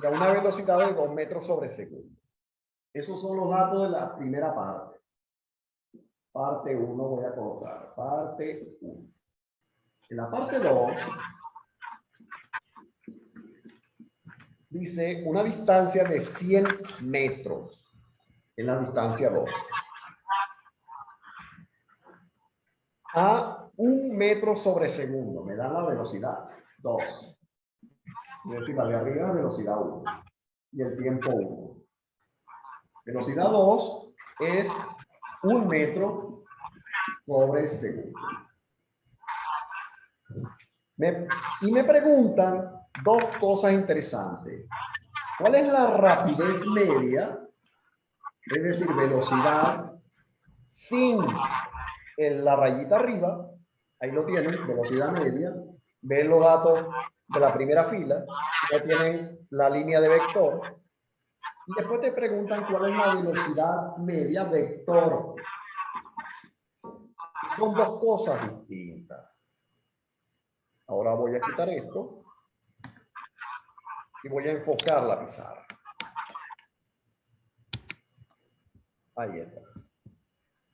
y a una velocidad de 2 metros sobre segundo. Esos son los datos de la primera parte. Parte 1 voy a colocar. Parte 1. En la parte 2 dice una distancia de 100 metros. En la distancia 2. A 1 metro sobre segundo. Me da la velocidad 2. Es decir, la de arriba velocidad 1. Y el tiempo 1. Velocidad 2 es 1 metro sobre segundo. Y me preguntan 2 cosas interesantes. ¿Cuál es la rapidez media? Es decir, velocidad sin la rayita arriba. Ahí lo tienen, velocidad media. Ven los datos de la primera fila. Ya tienen la línea de vector. Y después te preguntan cuál es la velocidad media vector. Son 2 cosas distintas. Ahora voy a quitar esto y voy a enfocar la pizarra. Ahí está.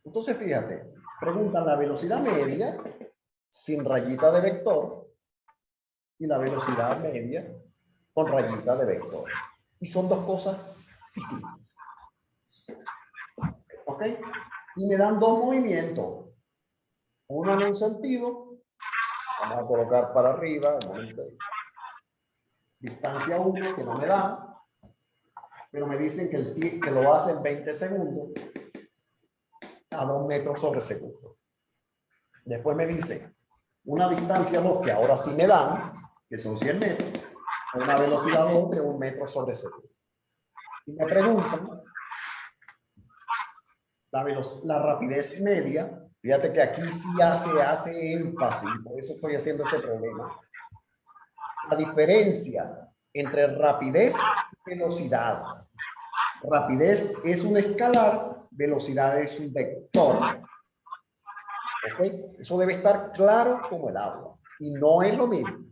Entonces, fíjate, preguntan la velocidad media sin rayita de vector y la velocidad media con rayita de vector. Y son 2 cosas distintas. ¿Ok? Y me dan 2 movimientos. Uno en un sentido. Vamos a colocar para arriba. Un momento. Distancia 1 que no me dan. Pero me dicen que lo hace en 20 segundos. A 2 metros sobre segundo. Después me dicen una distancia 2 que ahora sí me dan, que son 100 metros, una velocidad 2 de 1 metro sobre segundo. Y me preguntan la rapidez media. Fíjate que aquí sí hace énfasis, por eso estoy haciendo este problema. La diferencia entre rapidez y velocidad. Rapidez es un escalar, velocidad es un vector. ¿Okay? Eso debe estar claro como el agua. Y no es lo mismo.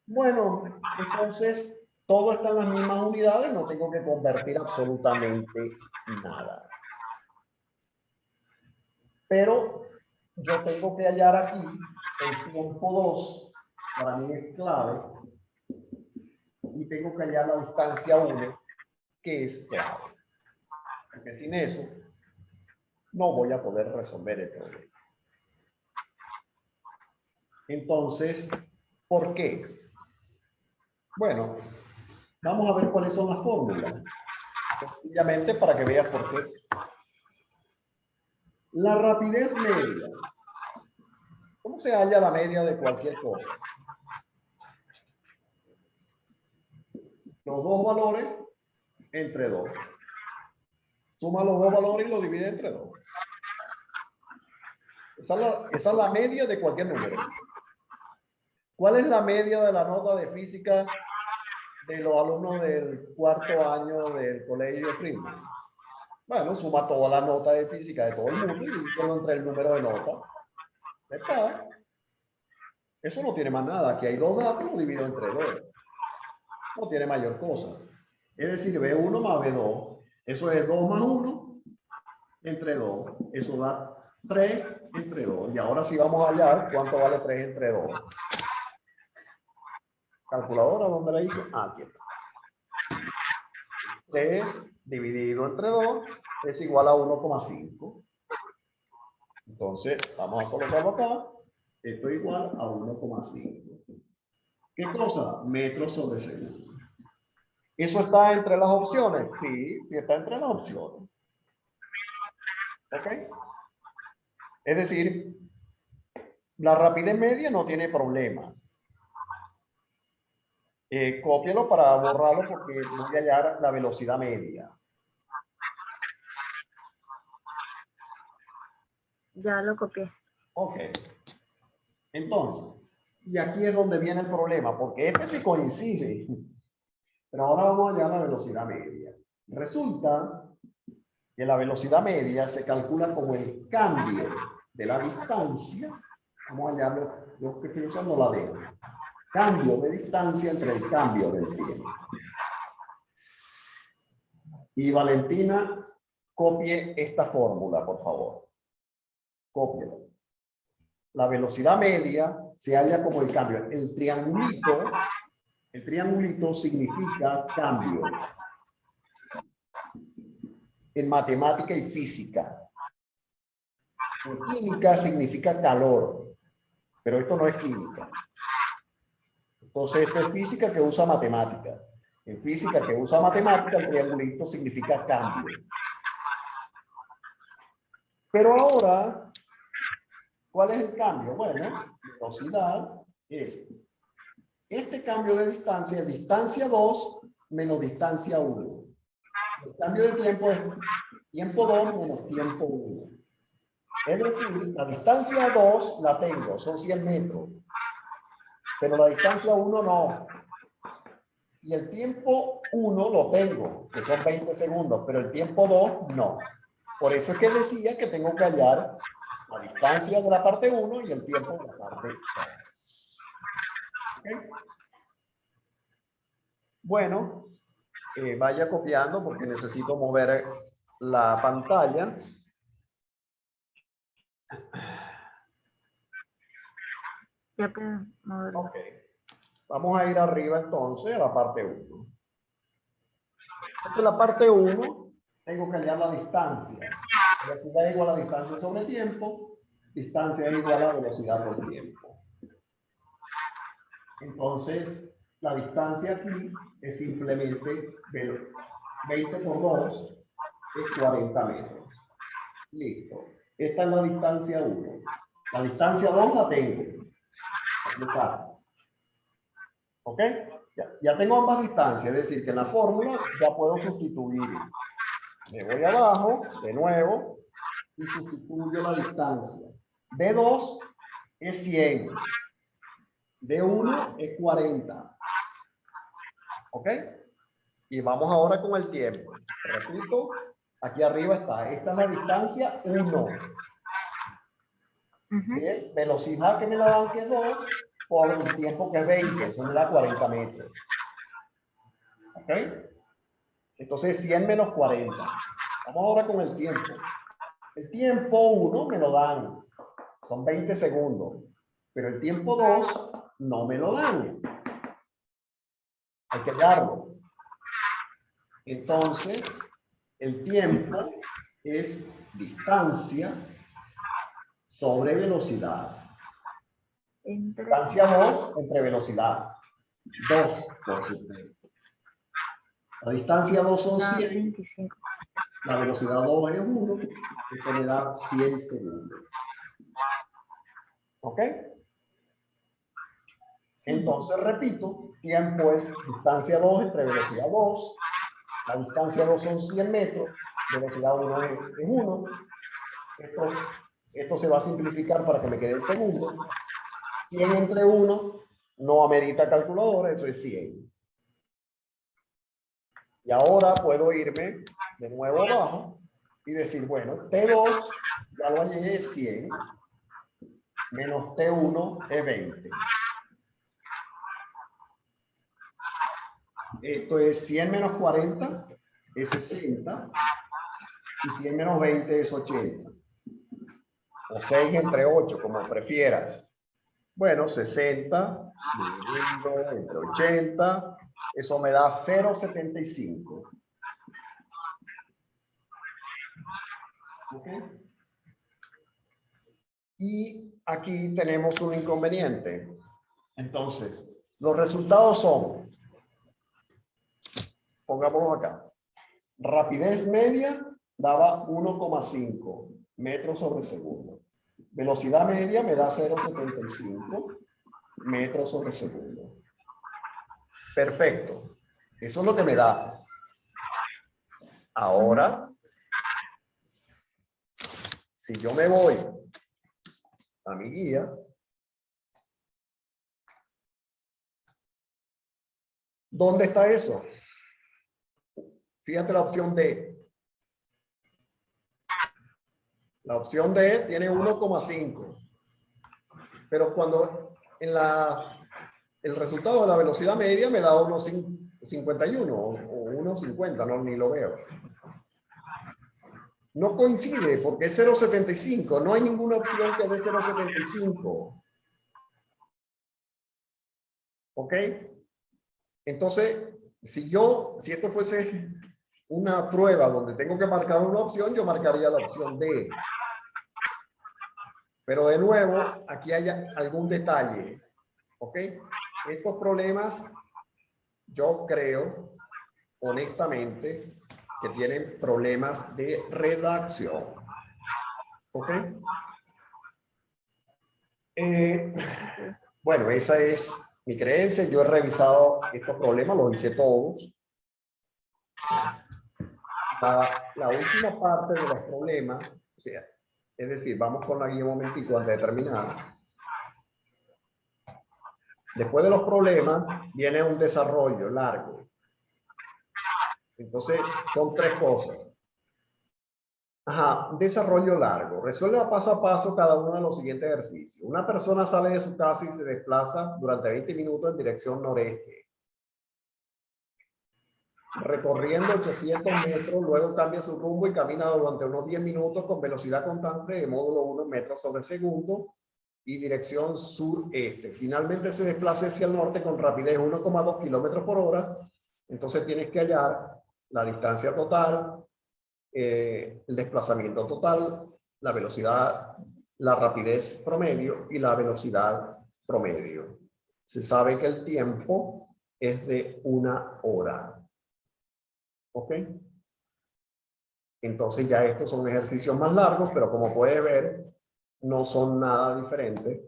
Bueno, entonces todo está en las mismas unidades, no tengo que convertir absolutamente nada. Pero yo tengo que hallar aquí el tiempo 2, para mí es clave, y tengo que hallar la distancia 1, que es clave. Porque sin eso no voy a poder resolver el problema. Entonces, ¿por qué? Bueno, vamos a ver cuáles son las fórmulas. Sencillamente para que veas por qué. La rapidez media. ¿Cómo se halla la media de cualquier cosa? Los 2 valores entre 2. Suma los 2 valores y los divide entre 2. Esa es la media de cualquier número. ¿Cuál es la media de la nota de física de los alumnos del 4º año del colegio Freeman? Bueno, suma toda la nota de física de todo el mundo y divídelo entre el número de notas. ¿Está? Eso no tiene más nada. Aquí hay 2 datos, lo divido entre 2. No tiene mayor cosa. Es decir, B1 más B2. Eso es 2 más 1 entre 2. Eso da 3 entre 2. Y ahora sí vamos a hallar cuánto vale 3 entre 2. Calculadora, ¿dónde la hice? Ah, aquí está. 3 dividido entre 2 es igual a 1,5. Entonces, vamos a colocarlo acá. Esto es igual a 1,5. ¿Qué cosa? Metros sobre segundo. ¿Eso está entre las opciones? Sí, sí está entre las opciones. ¿Ok? Es decir, la rapidez media no tiene problemas. Cópialo para borrarlo porque voy a hallar la velocidad media. Ya lo copié. Ok. Entonces, y aquí es donde viene el problema, porque este sí coincide. Pero ahora vamos a hallar la velocidad media. Resulta que la velocidad media se calcula como el cambio de la distancia. Vamos a hallarlo, yo que estoy usando la D. Cambio de distancia entre el cambio del tiempo. Y Valentina, copie esta fórmula, por favor. Cópiela. La velocidad media se halla como el cambio. El triangulito significa cambio. En matemática y física. En química significa calor, pero esto no es química. Entonces, esto es física que usa matemática. En física que usa matemática, el triangulito significa cambio. Pero ahora, ¿cuál es el cambio? Bueno, velocidad es este cambio de distancia, distancia 2 menos distancia 1. El cambio de tiempo es tiempo 2 menos tiempo 1. Es decir, la distancia 2 la tengo, son 100 metros. Pero la distancia 1 no. Y el tiempo 1 lo tengo, que son 20 segundos, pero el tiempo 2 no. Por eso es que decía que tengo que hallar la distancia de la parte 1 y el tiempo de la parte 2. ¿Okay? Bueno, vaya copiando porque necesito mover la pantalla. Ya puedo moverlo. Ok. Vamos a ir arriba entonces a la parte 1. Entonces la parte 1 tengo que hallar la distancia. Velocidad igual a distancia sobre tiempo. Distancia es igual a velocidad por tiempo. Entonces, la distancia aquí es simplemente 20 por 2 es 40 metros. Listo. Esta es la distancia 1. La distancia 2 la tengo. ¿Ok? Ya tengo ambas distancias, es decir, que en la fórmula ya puedo sustituir. Me voy abajo, de nuevo, y sustituyo la distancia. De 2 es 100. De 1 es 40. ¿Ok? Y vamos ahora con el tiempo. Repito, aquí arriba está. Esta es la distancia 1. Que es velocidad que me la dan que es 2 por el tiempo que es 20. Eso me da 40 metros. ¿Ok? Entonces 100 menos 40. Vamos ahora con el tiempo. El tiempo 1 me lo dan. Son 20 segundos. Pero el tiempo 2 no me lo dan. Hay que darlo. Entonces, el tiempo es distancia sobre velocidad. Distancia 2 entre velocidad. 2 por supuesto. La distancia 2 son 100. 25. La velocidad 2 es 1. Esto me da 100 segundos. ¿Ok? Entonces, repito, tiempo es distancia 2 entre velocidad 2. La distancia 2 son 100 metros. Velocidad 1 es 1. Esto se va a simplificar para que me quede en segundo. 100 entre 1 no amerita calculadora, eso es 100. Y ahora puedo irme de nuevo abajo y decir, bueno, T2 ya lo hallé, es 100, menos T1 es 20. Esto es 100 menos 40 es 60 y 100 menos 20 es 80. O 6 entre 8, como prefieras. Bueno, 60 dividido entre 80, eso me da 0,75. ¿Ok? Y aquí tenemos un inconveniente. Entonces, los resultados son, pongámoslo acá, rapidez media daba 1,5 metros sobre segundo. Velocidad media me da 0,75 metros sobre segundo. Perfecto. Eso es lo que me da. Ahora, si yo me voy a mi guía, ¿dónde está eso? Fíjate la opción D. La opción D tiene 1,5. Pero cuando en el resultado de la velocidad media me da 1,51 o 1,50, no, ni lo veo. No coincide porque es 0,75. No hay ninguna opción que dé 0,75. ¿Ok? Entonces, si esto fuese una prueba donde tengo que marcar una opción, yo marcaría la opción D. Pero de nuevo, aquí hay algún detalle. ¿Ok? Estos problemas, yo creo, honestamente, que tienen problemas de redacción. ¿Ok? Bueno, esa es mi creencia. Yo he revisado estos problemas, los hice todos. La última parte de los problemas, o sea, es decir, vamos con la guía un momentico antes de terminar. Después de los problemas viene un desarrollo largo. Entonces, son tres cosas. Ajá, un desarrollo largo. Resuelve paso a paso cada uno de los siguientes ejercicios. Una persona sale de su casa y se desplaza durante 20 minutos en dirección noreste. Recorriendo 800 metros, luego cambia su rumbo y camina durante unos 10 minutos con velocidad constante de módulo 1 metros sobre segundo y dirección sureste. Finalmente se desplaza hacia el norte con rapidez 1,2 kilómetros por hora. Entonces tienes que hallar la distancia total, el desplazamiento total, la velocidad, la rapidez promedio y la velocidad promedio. Se sabe que el tiempo es de 1 hora. ¿Ok? Entonces ya estos son ejercicios más largos, pero como puedes ver, no son nada diferentes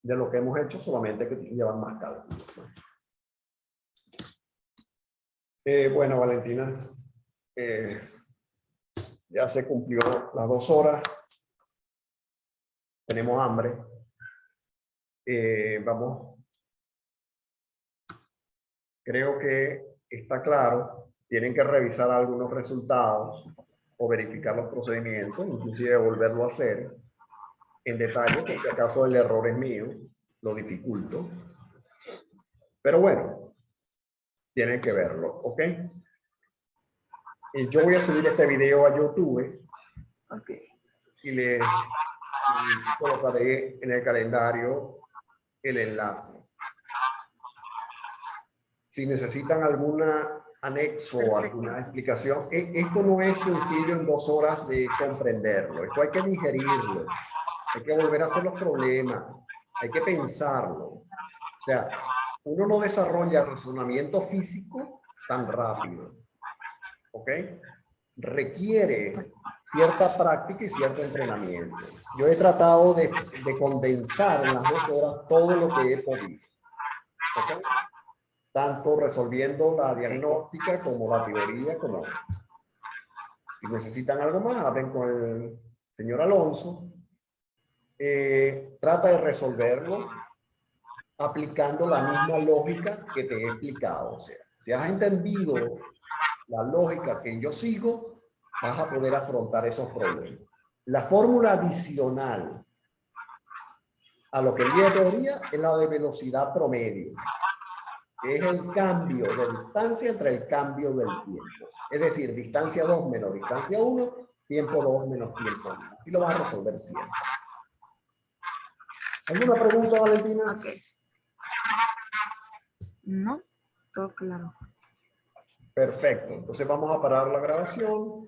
de lo que hemos hecho, solamente que llevan más cálculos. Bueno, Valentina, ya se cumplió las 2 horas. Tenemos hambre. Vamos. Creo que está claro. Tienen que revisar algunos resultados o verificar los procedimientos, inclusive volverlo a hacer en detalle, porque si acaso el error es mío, lo dificulto. Pero bueno, tienen que verlo, ¿ok? Yo voy a subir este video a YouTube. Ok. Y le colocaré en el calendario el enlace. Si necesitan alguna anexo o alguna explicación, esto no es sencillo en 2 horas de comprenderlo. Esto hay que digerirlo. Hay que volver a hacer los problemas. Hay que pensarlo. O sea, uno no desarrolla razonamiento físico tan rápido. ¿Ok? Requiere cierta práctica y cierto entrenamiento. Yo he tratado de condensar en las 2 horas todo lo que he podido. ¿Okay? Tanto resolviendo la diagnóstica como la teoría, como si necesitan algo más, hablen con el señor Alonso. Trata de resolverlo aplicando la misma lógica que te he explicado. O sea, si has entendido la lógica que yo sigo, vas a poder afrontar esos problemas. La fórmula adicional a lo que el día de teoría es la de velocidad promedio, que es el cambio de distancia entre el cambio del tiempo. Es decir, distancia 2 menos distancia 1, tiempo 2 menos tiempo 1. Así lo vas a resolver siempre. ¿Alguna pregunta, Valentina? Ok. No, todo claro. Perfecto. Entonces vamos a parar la grabación.